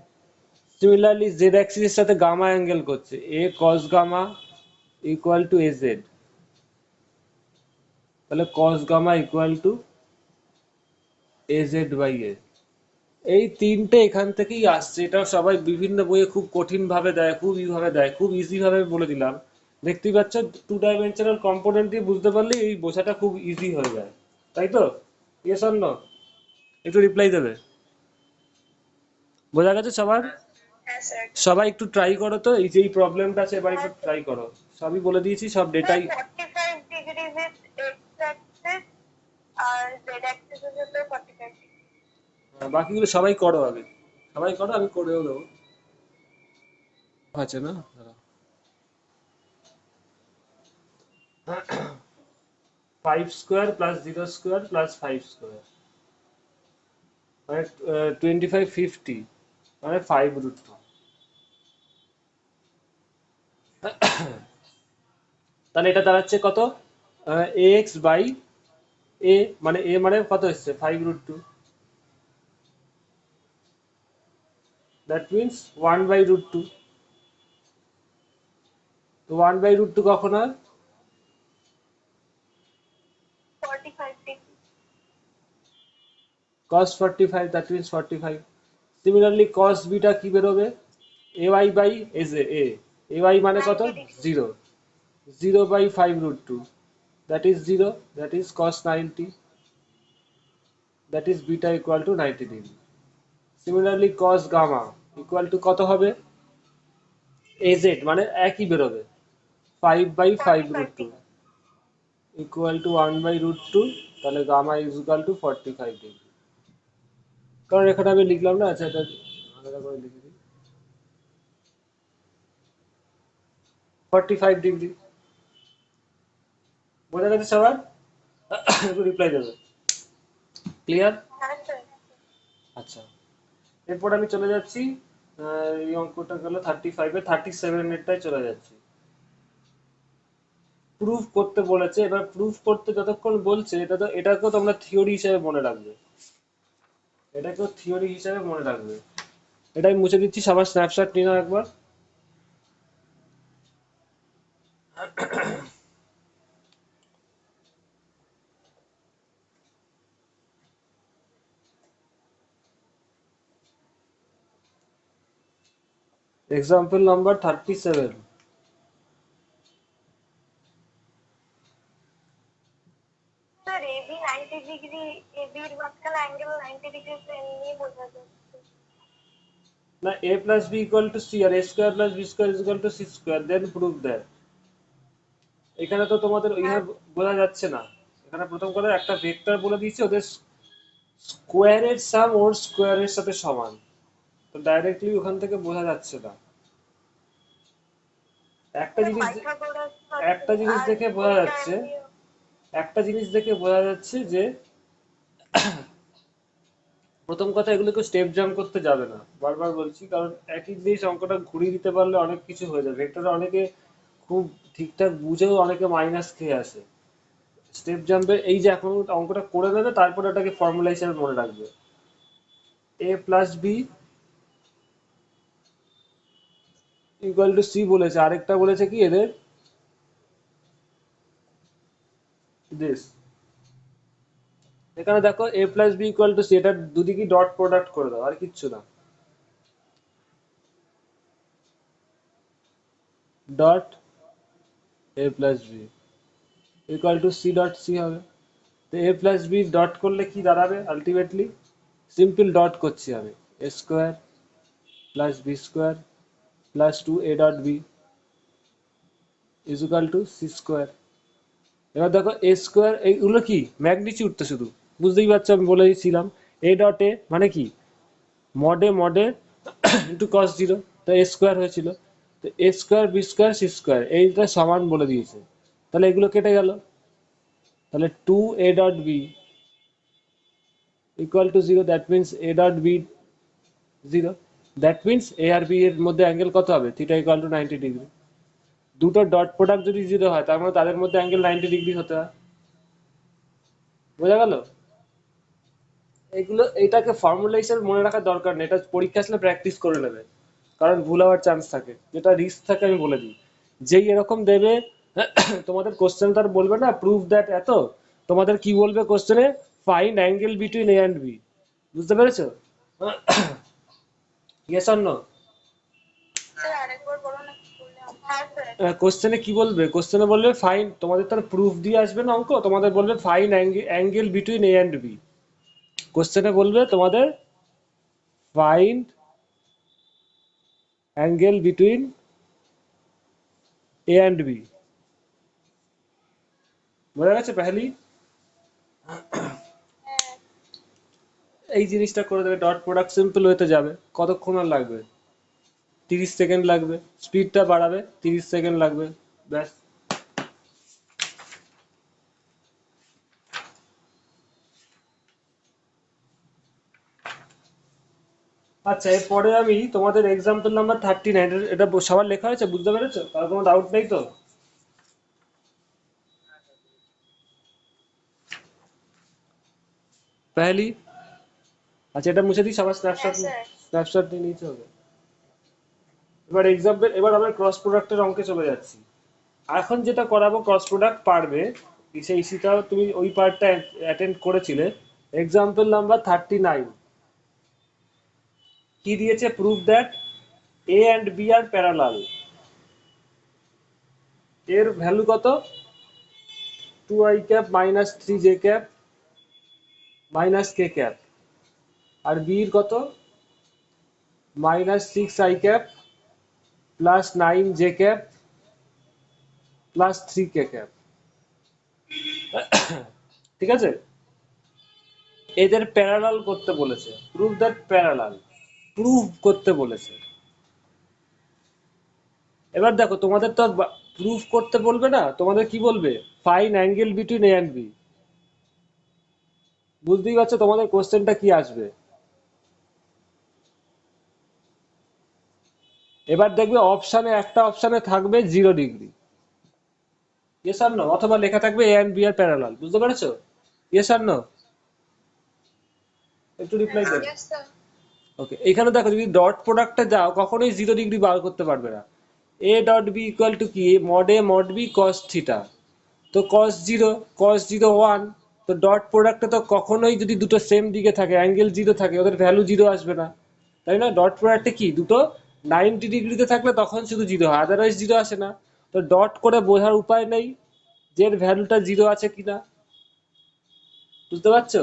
Similarly z axis এর সাথে gamma angle করছে, a cos gamma equal to az, তাহলে cos gamma equal to az by a। এই তিনটে এখান থেকেই আসছে, এটা সবাই বিভিন্ন বইয়ে খুব কঠিন ভাবে দেয়, খুব ভাবে দেয়, খুব ইজি ভাবে বলে দিলাম। দেখতেই পাচ্ছ 2 ডাইমেনশনাল কম্পোনেন্ট দিয়ে বুঝতে পারলে এই বোঝাটা খুব ইজি হয়ে যায়, তাই তো? Yes or no? একটু রিপ্লাই দেবে। বোঝা গেছে সবার? হ্যাঁ স্যার। সবাই একটু ট্রাই করো তো, এই যে এই প্রবলেমটা আছে এবার একটু ট্রাই করো। সবই বলে দিয়েছি, সব ডেটাই। 45 ডিগ্রি উইথ এক্স অ্যাক্সিস আর জেড অ্যাক্সিস এর সাথে 45 ডিগ্রি। বাকিগুলো সবাই করো আগে, সবাই করো, আমি করেও দেবো। আছে না? দাঁড়াও। 5 square plus 0 square plus 5 square মানে 2550 মানে 5√2, তাহলে এটা দাঁড়াচ্ছে কত এক্স বাই এ, মানে এ মানে কত এসছে 5√2, দ্যাট মিনস 1/√2। তো 1/√2 কখন হয়? 45 degree. cos 45, that means 45. Similarly cos beta কি বেরোবে ay by a, ay মানে কত 90 degree. 0, 0 by 5√2, that is 0, that is cos 90, that is beta equal to 90 degree. Similarly cos gamma equal to কত হবে az মানে একই বেরোবে 5 by 45 5√2 ডিগ্রি। equal to 1/√2, তাহলে gamma is equal to 45 degree। কারণ এখানে আমি লিখলাম না, আচ্ছা এটা আলাদা করে লিখে দিই, 45 ডিগ্রি। বোঝা গেছে সবার? একটু রিপ্লাই দেবে। ক্লিয়ার? হ্যাঁ স্যার। আচ্ছা, এরপর আমি চলে যাচ্ছি এই অঙ্কটা গেল 35 এ, 37 এরটায় চলে যাচ্ছি। প্রুফ করতে বলেছে, এবার প্রুফ করতে যতক্ষণ বলছে এটাকেও তোমরা থিওরি হিসেবে মনে রাখবে, এটাকেও থিওরি হিসেবে মনে রাখবে। এটাই মুছে দিচ্ছি, সবার স্ন্যাপশট নিয়ে নাও একবার। Example number 37। Sir A B 90 degree, A B এর মাঝখানে অ্যাঙ্গেল 90 ডিগ্রি তো এমনি বোঝা যাচ্ছে। না a plus b equal to c R a square plus b square is equal to c square, then prove that। এখানে তো তোমাদের হ্যাঁ ওইভাবে বোঝা যাচ্ছে না, এখানে প্রথম কথা একটা ভেক্টর বলে দিয়েছে, ওদের স্কোয়ারের সাম ওর স্কোয়ারের সাথে সমান, তো ডাইরেক্টলি ওখান থেকে বোঝা যাচ্ছে না। একটা স্যার জিনিস পাইথাগোরাস একটা জিনিস আর দেখে বোঝা ওইটা যাচ্ছে, এমনি। একটা জিনিস দেখে বোঝা যাচ্ছে যে প্রথম কথা এগুলোকে স্টেপ জাম্প করতে যাবে না, বারবার বলছি, কারণ একই জিনিস অঙ্কটা ঘুরিয়ে দিতে পারলে অনেক কিছু হয়ে যাবে। ভেক্টরে অনেকে খুব ঠিকঠাক বুঝেও অনেকে মাইনাস খেয়ে আসে। স্টেপ জাম্পে এই যে এখন অঙ্কটা করে দেবে, তারপরে ওটাকে ফর্মুলা হিসেবে মনে রাখবে। a plus B equal to C বলেছে, আরেকটা বলেছে কি এদের দিস, এখানে দেখো a plus B equal to C, এটা দুদিকে ডট প্রোডাক্ট করে দাও, আর কিচ্ছু না, dot a plus B equal to C dot C হবে। তো a প্লাস বি ডট করলে কি দাঁড়াবে আলটিমেটলি, সিম্পল ডট করছি আমি, a square plus B square plus 2 a dot B, is equal to C square. এবার দেখো এ স্কোয়ার, এইগুলো কি ম্যাগনিটিউড তো শুধু, বুঝতেই পারছো আমি বলে দিয়েছিলাম এ ডট এ মানে কি মডে মডে ইন্টু কস জিরো, তো এ স্কোয়ার হয়েছিল। তো A square B square C square এইটা সমান বলে দিয়েছে, তাহলে এগুলো কেটে গেল। তাহলে two A dot B equal to zero, that means A dot B zero, that means A আর বি এর মধ্যে অ্যাঙ্গেল কত হবে, থিটা ইকুয়াল টু 90 ডিগ্রি। দুটো ডট প্রোডাক্ট যদি জিরো হয় তার মানে তাদের মধ্যে অ্যাঙ্গেল 90 ডিগ্রি হতে হয়। বোঝা গেল? এগুলো এইটাকে ফর্মুলা হিসেবে মনে রাখার দরকার নেই, এটা পরীক্ষা আসলে প্র্যাকটিস করে নেবে, কারণ ভুল হওয়ার চান্স থাকে, যেটা রিস্ক থাকে আমি বলে দিই। যেই এরকম দেবে তোমাদের কোশ্চেন তার বলবে না প্রুভ দ্যাট এত, তোমাদের কি বলবে কোশ্চেনে, find angle between A and B. বুঝতে পেরেছো? Yes or no? স্যার আরেকবার বলো না কি বললে। হ্যাঁ স্যার। কোশ্চেনে কি বলবে, কোশ্চেনে বলবে ফাইন্ড, তোমাদের তার প্রুফ দিয়ে আসবে না অঙ্ক, তোমাদের বলবে find angle between A and B. কোশ্চেনে বলবে তোমাদের find angle between A and B. বোঝা গেছে পেহলি? হ্যাঁ এই জিনিসটা করে দেবে, ডট প্রোডাক্ট সিম্পল হতে যাবে, কতক্ষণ আর লাগবে, 30 সেকেন্ড লাগবে, স্পিডটা বাড়াবে, 30 সেকেন্ড লাগবে, ব্যাস। আচ্ছা, এরপরে আমি তোমাদের এক্সাম্পল নাম্বার 39, এটা সবার লেখা হয়েছে, বুঝতে পেরেছো? কারো কোনো ডাউট নেই তো? পেহলি, আচ্ছা এটা মুছে দিই, সবার হ্যাঁ স্যার। স্ন্যাপশট নিয়ে নিতে হবে। এবার এক্সাম্পল, এবার আমরা ক্রস প্রোডাক্টের অঙ্কে চলে যাচ্ছি। এখন যেটা করাবো ক্রস প্রোডাক্ট পারবে, সেই সেটাও তুমি ওই পার্টটা অ্যাটেন্ড করেছিলে। এক্সাম্পল নাম্বার 39 কি দিয়েছে, prove that A and B are parallel. এর ভ্যালু কত, 2i cap minus 3j cap minus কে ক্যাপ, আর বির কত, minus 6i cap plus 9j cap plus 3কে ক্যাপ। ঠিক আছে, এদের প্যারালাল করতে বলেছে, প্রুভ দ্যাট প্যারালাল, প্রুভ করতে বলেছে। এবার দেখো তোমাদের তো প্রুফ করতে বলবে না, তোমাদের কি বলবে, find angle between A and B. বুঝতেই পারছো তোমাদের কোশ্চেনটা কি আসবে। এবার দেখবে অপশানে, একটা অপশানে থাকবে 0 ডিগ্রি, ইয়েস আর নো, অথবা লেখা থাকবে A and B are parallel. বুঝতে পেরেছো? ইয়েস আর নো? একটু রিপ্লাই দেবে। Yes sir. ওকে, এখানে দেখো যদি ডট প্রোডাক্টে যাও কখনোই 0 ডিগ্রি বার করতে পারবে না। A dot B equal to কি, মড বি কস থিটা, তো কস জিরো 1, তো ডট প্রোডাক্টে তো কখনোই যদি দুটো সেম দিকে থাকে, অ্যাঙ্গেল জিরো থাকে, ওদের ভ্যালু জিরো আসবে না, তাই না? ডট প্রোডাক্টে কি দুটো 90 ডিগ্রিতে থাকলে তখন শুধু জিরো হয়, আদারওয়াইজ জিরো আসে না। তো ডট করে বোঝার উপায় নেই যে এর ভ্যালুটা জিরো আছে কিনা। বুঝতে পারছো?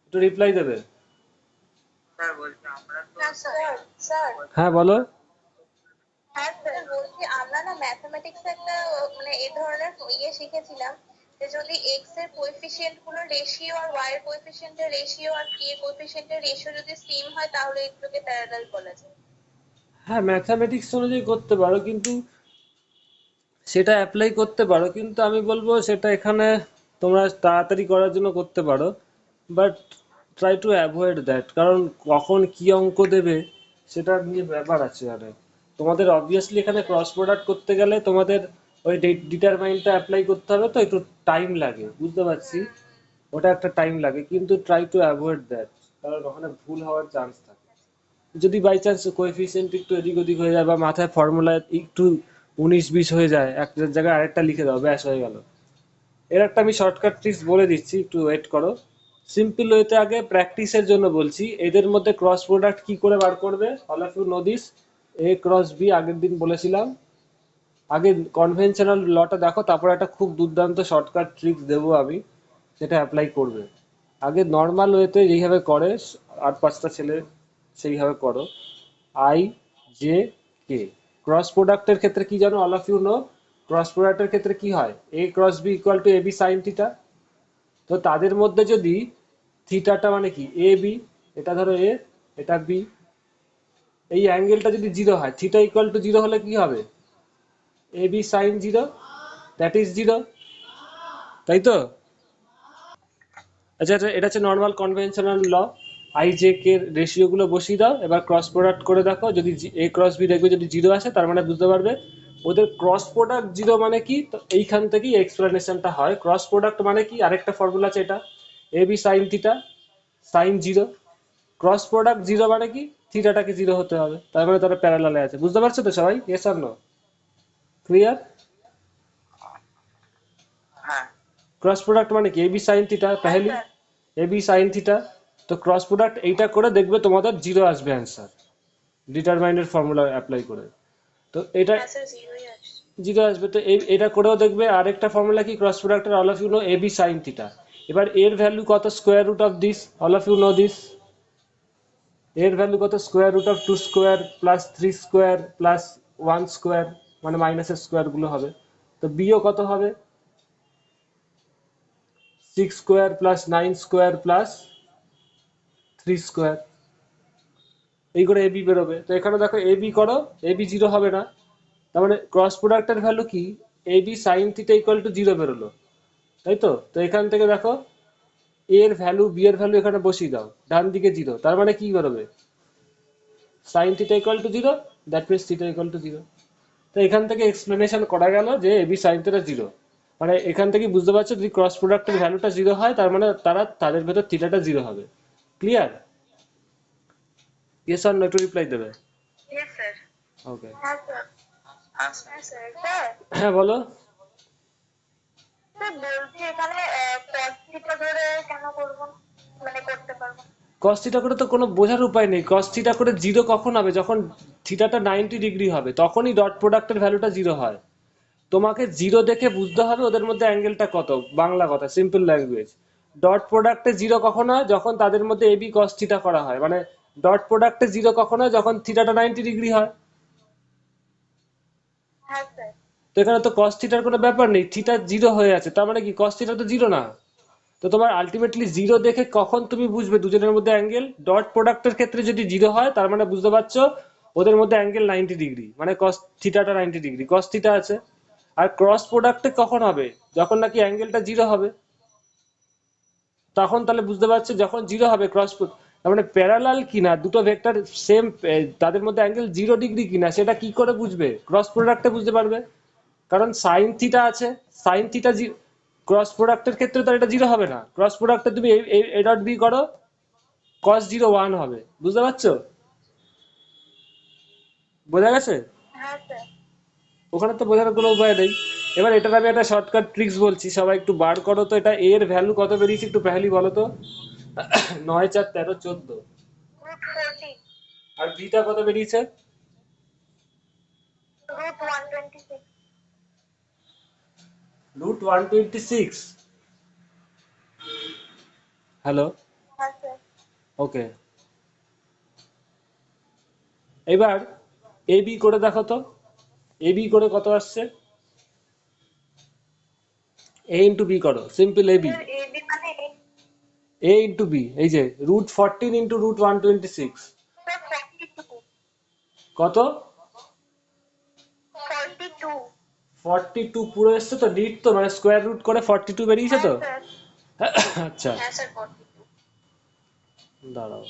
একটু রিপ্লাই দেবে। স্যার বলছি আমরা তো হ্যাঁ স্যার। স্যার। হ্যাঁ বলো। হ্যাঁ স্যার বলছি আমরা না ম্যাথমেটিক্স একটা মানে এই ধরনের ইয়ে শিখেছিলাম যে যদি এক্স এর কোএফিসিয়েন্ট গুলো রেশিও আর ওয়াই এর কোএফিসিয়েন্টের রেশিও আর টি এর কোএফিসিয়েন্টের রেশিও যদি সেম হয় তাহলে এগুলোকে প্যারালাল বলা যায়। হ্যাঁ, ম্যাথামেটিক্স অনুযায়ী করতে পারো, কিন্তু সেটা অ্যাপ্লাই করতে পারো, কিন্তু আমি বলবো সেটা এখানে তোমরা তাড়াতাড়ি করার জন্য করতে পারো, but try to avoid that, কারণ কখন কি অঙ্ক দেবে সেটা নিয়ে ব্যাপার আছে। আরে তোমাদের অবভিয়াসলি এখানে ক্রস প্রোডাক্ট করতে গেলে তোমাদের ওই ডিটারমাইনটা অ্যাপ্লাই করতে হবে, তো একটু টাইম লাগে, বুঝতে পারছি, ওটা একটা টাইম লাগে, কিন্তু ট্রাই টু অ্যাভয়েড দ্যাট, কারণ ওখানে ভুল হওয়ার চান্স থাকে। যদি বাই চান্স কোএফিসিয়েন্ট একটু এদিক ওদিক হয়ে যায় বা মাথায় ফর্মুলা একটু 19-20 হয়ে যায়, একটা জায়গায় আরেকটা লিখে দাও, ব্যাস হয়ে গেল। এর একটা আমি শর্টকাট ট্রিক্স বলে দিচ্ছি, একটু ওয়েট করো। সিম্পল ওয়েতে আগে প্র্যাকটিসের জন্য বলছি, এদের মধ্যে ক্রস প্রোডাক্ট কি করে বার করবে, all of you know this. A cross B আগের দিন বলেছিলাম, আগে কনভেনশনাল লটা দেখো, তারপর একটা খুব দুর্দান্ত শর্টকাট ট্রিক্স দেবো আমি, সেটা অ্যাপ্লাই করবে। আগে নর্মাল ওয়েতে যেইভাবে করে আর 5টা ছেলে সেইভাবে করো। আই জে কে ক্রস প্রোডাক্টের ক্ষেত্রে কি জানো, all of you know, cross প্রোডাক্টের ক্ষেত্রে কি হয়, A cross B equal to A B sine theta. তো তাদের মধ্যে যদি থিটাটা মানে কি এ বি, এটা ধরো এ, এটা বি, এই অ্যাঙ্গেলটা যদি জিরো হয়, থিটা ইকুয়াল টু জিরো হলে কি হবে, A B sine zero, that is zero, তাই তো? আচ্ছা আচ্ছা, এটা হচ্ছে normal conventional law. I J K ratio গুলো বসিয়ে দাও, এবার ক্রস প্রোডাক্ট করে দেখো, যদি এ ক্রস বি দেখবে যদি জিরো আসে, তার মানে বুঝতে পারবে ওদের ক্রস প্রোডাক্ট জিরো মানে কি। তো এইখান থেকেই এক্সপ্লেনেশনটা হয়। ক্রস প্রোডাক্ট মানে কি, আরেকটা ফর্মুলা আছে এটা, A B sine theta sine zero. Cross product zero মানে কি, থিটাটাকে জিরো হতে হবে, তার মানে তারা প্যারালালে আছে। বুঝতে পারছো তো সবাই? Yes or no? ক্লিয়ার? হ্যাঁ क्रॉस प्रोडक्ट মানে কি, এবি সাইন থিটা হ্যাঁ पहली, স্যার। A B sine theta. তো ক্রস প্রোডাক্ট এইটা করে দেখবে তোমাদের জিরো আসবে অ্যান্সার, ডিটারমাইনের ফর্মুলা অ্যাপ্লাই করে। তো এটা হ্যাঁ স্যার, জিরোই আসছে। জিরো আসবে। তো এটা করেও দেখবে আরেকটা ফর্মুলা কি, ক্রস প্রোডাক্টের, all of you know A B sine theta. এবার এর ভ্যালু কত, square root of this, all of you know this, এর ভ্যালু কত, square root of two square plus three square plus one square, মানে মাইনাসের square গুলো হবে। তো বিও কত হবে, six square plus nine square plus three square, এই করে এবি বেরোবে। তো এখানে দেখো এবি করো, এবি জিরো হবে না, তার মানে ক্রস প্রোডাক্টের ভ্যালু কি, A B sine theta equal to zero বেরোলো, তাই তো? তো এখান থেকে দেখো এ এর ভ্যালু বি এর ভ্যালু এখানে বসিয়ে দাও, ডান দিকে জিরো, তার মানে কি বেরোবে, sign theta equal to zero, that means theta equal to zero. তো এখান থেকে এক্সপ্লেনেশন করা গেল যে এবি সাইন থিটা জিরো, মানে এখান থেকে বুঝতে পারছো যদি ক্রস প্রোডাক্টের ভ্যালুটা জিরো হয়, তার মানে তাদের ভেতর থিটাটা জিরো হবে। ক্লিয়ার? ইয়েস অর নো একটু রিপ্লাই দেবে। Yes sir. ওকে, হ্যাঁ স্যার। হ্যাঁ হ্যাঁ স্যার। স্যার, হ্যাঁ বলো। স্যার বলছি এখানে cos থিটা ধরে কেন করবো না? মানে করতে পারবো না। কস থিটা করে তো কোনো বোঝার উপায় নেই। কস থিটা করে জিরো কখন হবে, যখন থিটাটা 90 ডিগ্রি হবে, তখনই ডট প্রোডাক্টের ভ্যালুটা জিরো হয়। তোমাকে জিরো দেখে বুঝতে হবে ওদের মধ্যে অ্যাঙ্গেলটা কত, বাংলা কথা, সিম্পল ল্যাঙ্গুয়েজ। ডট প্রোডাক্টে জিরো কখন হয়, যখন তাদের মধ্যে এবি কস থিটা করা হয়, মানে ডট প্রোডাক্টে জিরো কখন হয়, যখন থিটাটা 90 ডিগ্রি হয়। হ্যাঁ স্যার। তো এখানে তো কস থিটার কোনো ব্যাপার নেই, থিটা জিরো হয়ে আছে, তার মানে কি কস থিটা তো জিরো না। তো তোমার আলটিমেটলি জিরো দেখে কখন তুমি বুঝবে দুজনের মধ্যে অ্যাঙ্গেল, ডট প্রোডাক্টের ক্ষেত্রে যদি জিরো হয়, তার মানে বুঝতে পারছো ওদের মধ্যে অ্যাঙ্গেল 90 ডিগ্রি, মানে কস থিটাটা 90 ডিগ্রি, কস থিটা আছে। আর ক্রস প্রোডাক্টে কখন হবে, যখন নাকি অ্যাঙ্গেলটা জিরো হবে, তখন তাহলে বুঝতে পারছো যখন জিরো হবে ক্রস, তার মানে প্যারালাল কিনা দুটো ভেক্টর সেম, তাদের মধ্যে অ্যাঙ্গেল 0 ডিগ্রি কিনা সেটা কি করে বুঝবে, ক্রস প্রোডাক্টে বুঝতে পারবে। কারণ সাইন থিটা আছে, সাইন থিটা ক্রস প্রোডাক্টের ক্ষেত্রে তো এটা জিরো হবে না, ক্রস প্রোডাক্টে তুমি এ ডট বি করো, কস জিরো ওয়ান হবে। বুঝতে পারছো? বোঝা গেছে? হ্যাঁ স্যার। ওখানে তো বোঝার কোনো উপায় নেই। এবার এটার আমি একটা শর্টকাট ট্রিক্স বলছি, সবাই একটু বার করো তো, এটা এর ভ্যালু কত বেরিয়েছে একটু পেহালি বলো তো। 9 4 13 14। √40, আর বিটা কত বেরিয়েছে, √126। √126। হ্যালো? হ্যাঁ স্যার। ওকে, এবার এবি করে দেখো তো, এবি করে কত আসছে, এ ইন্টু বি করো, সিম্পল এবি, স্যার এবি মানে এ ইন্টু বি, এই যে √14 ইন্টু √126, স্যার 42। কত, 42। 42 পুরো এসছে তো, নিট তো, মানে স্কোয়ার রুট করে 42 বেরিয়েছে হ্যাঁ তো। স্যার। আচ্ছা, হ্যাঁ স্যার 42। দাঁড়াও,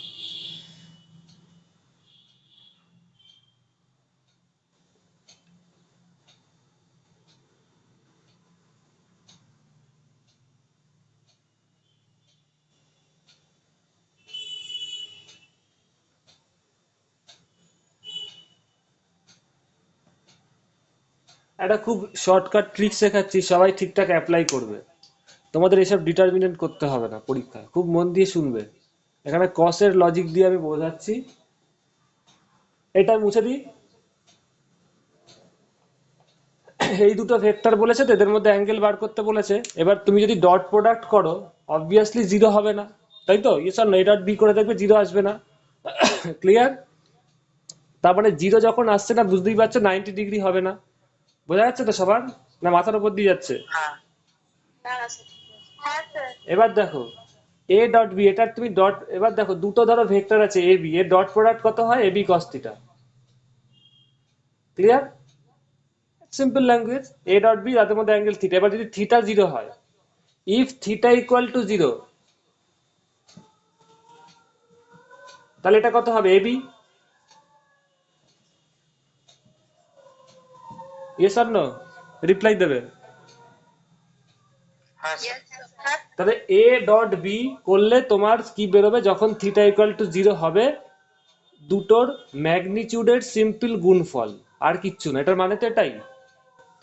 একটা খুব শর্টকাট ট্রিক শেখাচ্ছি, সবাই ঠিকঠাক অ্যাপ্লাই করবে, তোমাদের এসব ডিটারমিনেন্ট করতে হবে না পরীক্ষায়, খুব মন দিয়ে শুনবে। এখানে কসের লজিক দিয়ে আমি বোঝাচ্ছি, এটা মুছে দিই। এই দুটো ভেক্টর বলেছে তো, এদের মধ্যে অ্যাঙ্গেল বার করতে বলেছে। এবার তুমি যদি ডট প্রোডাক্ট করো, অবভিয়াসলি জিরো হবে না, তাই তো? Yes R no? A dot B করে দেখবে জিরো আসবে না। ক্লিয়ার? তার মানে জিরো যখন আসছে না, বুঝতেই পারছো 90 ডিগ্রি হবে না। বোঝা যাচ্ছে তো সবার? না মাথার উপর দিয়ে যাচ্ছে? হ্যাঁ হ্যাঁ স্যার। এবার দেখো এ ডট বি, এটা তুমি ডট, এবার দেখো দুটো ধরো ভেক্টর আছে এ বি, এর ডট প্রোডাক্ট কত হয়? A B cos theta. Clear? Simple language. A dot B তাদের মধ্যে অ্যাঙ্গেল থিটা। এবার যদি থিটা জিরো হয়, if theta equal to zero, তাহলে এটা কত হবে? A B. Yes R no? Reply দেবে। হ্যাঁ Yes, sir. তাহলে এ ডট বি করলে তোমার কি বেরোবে? যখন থিটা ইকুয়াল টু জিরো হবে, দুটোর ম্যাগনিচিউডের সিম্পল গুণফল, আর কিচ্ছু না। এটার মানে তো এটাই।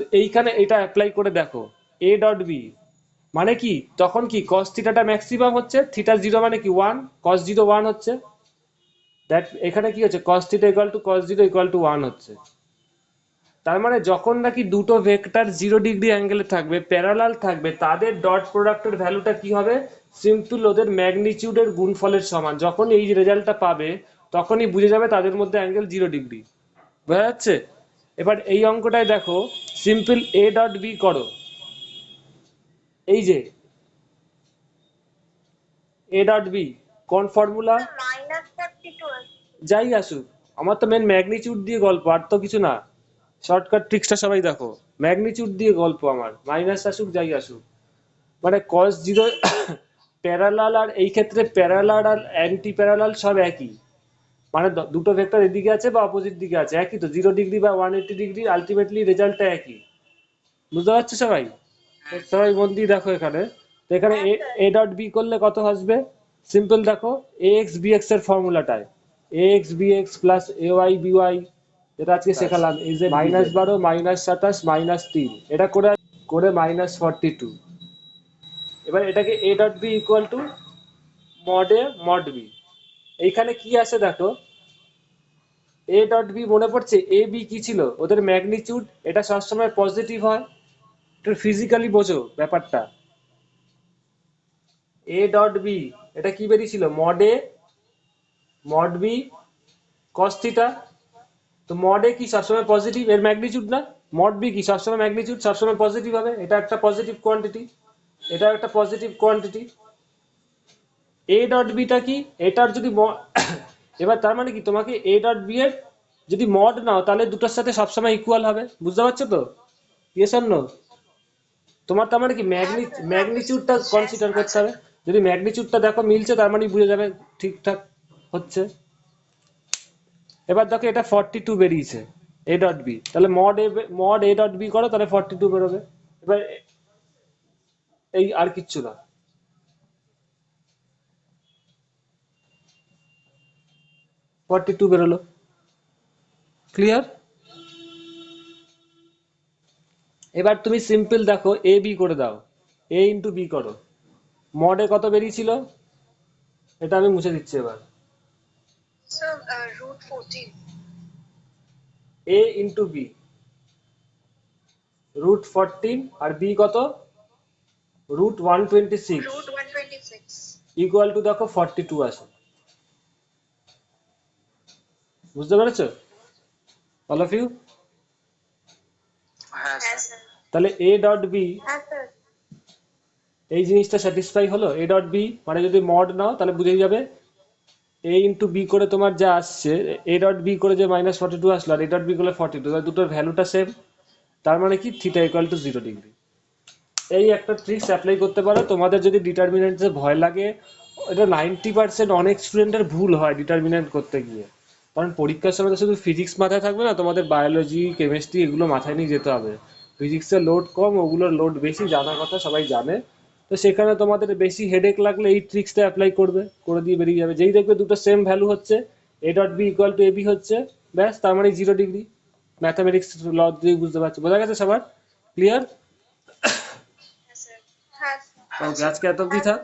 তো এইখানে এটা অ্যাপ্লাই করে দেখো, এ ডট বি মানে কি, তখন কি কস থিটাটা ম্যাক্সিমাম হচ্ছে, থিটা জিরো মানে কি ওয়ান, কস জিরো ওয়ান হচ্ছে, দ্যাট এখানে কি হচ্ছে, cos theta equal to cos zero equal to one হচ্ছে। তার মানে যখন নাকি দুটো ভেক্টর 0 ডিগ্রি অ্যাঙ্গেলে থাকবে, প্যারালাল থাকবে, তাদের ডট প্রোডাক্টের ভ্যালুটা কি হবে? সিম্পল ওদের ম্যাগনিচিউডের গুণফলের সমান। যখন এই রেজাল্টটা পাবে, তখনই বুঝে যাবে তাদের মধ্যে অ্যাঙ্গেল 0 ডিগ্রি। বোঝা যাচ্ছে? এবার এই অঙ্কটায় দেখো, সিম্পল এ ডট বি করো, এই যে এ ডট বি কোন ফর্মুলা? -42 আছে। যাই আসুক, আমার তো মেন ম্যাগনিচিউড দিয়ে গল্প, আর তো কিছু না। শর্টকাট ট্রিক্সটা সবাই দেখো, ম্যাগনিচিউড দিয়ে গল্প আমার, মাইনাস আসুক যাই আসুক। মানে কস জিরো প্যারালাল, আর এই ক্ষেত্রে প্যারালাল আর অ্যান্টি প্যারালাল সব একই। মানে দুটো ভেক্টর এদিকে আছে বা অপোজিট দিকে আছে, একই তো। 0 ডিগ্রি বা 180 ডিগ্রি, আলটিমেটলি রেজাল্টটা একই। বুঝতে পারছো সবাই? তো সবাই মন দিয়ে দেখো এখানে। তো এখানে এ ডট বি করলে কত আসবে? সিম্পল দেখো, এ এক্স বি এক্স এর ফর্মুলাটায়, এ x B X plus A Y B Y, যেটা আজকে শেখালাম, এই যে -12 -27 -3, এটা করে করে -42। এবার এটাকে A dot B equal to mod A mod B. এইখানে কি আছে দেখো, এ ডট বি মনে পড়ছে? এ বি কি ছিল? ওদের ম্যাগনিচিউড। এটা সবসময় পজিটিভ হয়, একটু ফিজিক্যালি বোঝো ব্যাপারটা। এ ডট বি এটা কি বেরিয়েছিল? মড এ মড বি কস থিটা। তো মড এ কি সবসময় পজিটিভ, এর ম্যাগনিচিউড না? মড বি কি সবসময় ম্যাগনিচিউড, সবসময় পজিটিভ হবে। এটা একটা পজিটিভ কোয়ান্টিটি, এটা একটা positive quantity. A dot beta কি? এটার যদি এবার তার মানে কি, তোমাকে এ ডট বি এর যদি মড নাও, তাহলে দুটোর সাথে সবসময় ইকুয়াল হবে। বুঝতে পারছো তো? Yes or no? তোমার তার মানে কি ম্যাগনিচিউডটা কনসিডার করতে হবে। যদি ম্যাগনিচিউডটা দেখো মিলছে, তার মানে বুঝে যাবে ঠিকঠাক হচ্ছে। এবার দেখো এটা 42 বেরিয়েছে এ ডট বি, তাহলে মড এ ডট বি করো, তাহলে 42 বেরোবে। এবার এই আর কিচ্ছু না, 42 বেরোলো। ক্লিয়ার? এবার তুমি সিম্পল দেখো, এ বি করে দাও, এ ইন্টু বি করো। মডে কত বেরিয়েছিল? এটা আমি মুছে দিচ্ছি এবার। Sir, √14. এ ইন্টু বি √14, আর বি কত? √126, √126. ইকুয়াল টু দেখো 42 আসে। বুঝতে পেরেছো অল অফ ইউ? হ্যাঁ হ্যাঁ স্যার স্যার। তাহলে এ ডট বি, হ্যাঁ স্যার। এই জিনিসটা স্যাটিসফাই হলো। এ ডট বি মানে যদি মড নাও, তাহলে বুঝেই যাবে এ ইন্টু বি করে তোমার যা আসছে, এ ডট বি করে যে -42 আসলো, আর এ ডট বি করলে 42, দুটোর ভ্যালুটা সেম। তার মানে কি থিটা ইকুয়াল টু 0 ডিগ্রি। এই একটা ট্রিক্স অ্যাপ্লাই করতে পারো। তোমাদের যদি ডিটারমিনেন্টে ভয় লাগে, এটা 90% অনেক স্টুডেন্টের ভুল হয় ডিটারমিনেন্ট করতে গিয়ে। কারণ পরীক্ষার সময় তো শুধু ফিজিক্স মাথায় থাকবে না, তোমাদের বায়োলজি কেমিস্ট্রি এগুলো মাথায় নিয়ে যেতে হবে। ফিজিক্সের লোড কম, ওগুলোর লোড বেশি, জানার কথা সবাই জানে। তো সেখানে তোমাদের বেশি হেডেক লাগলে এই ট্রিক্সটা অ্যাপ্লাই করবে, করে দিয়ে বেরিয়ে যাবে। যেই দেখবে দুটো সেম ভ্যালু হচ্ছে, A dot B equal to A B হচ্ছে, ব্যাস তার মানে 0 ডিগ্রি। ম্যাথামেটিক্স ল দিয়ে বুঝতে পারছো? বোঝা গেছে সবার? ক্লিয়ার? হ্যাঁ স্যার। হ্যাঁ স্যার। ওকে, আজকে এত অবধি থাক।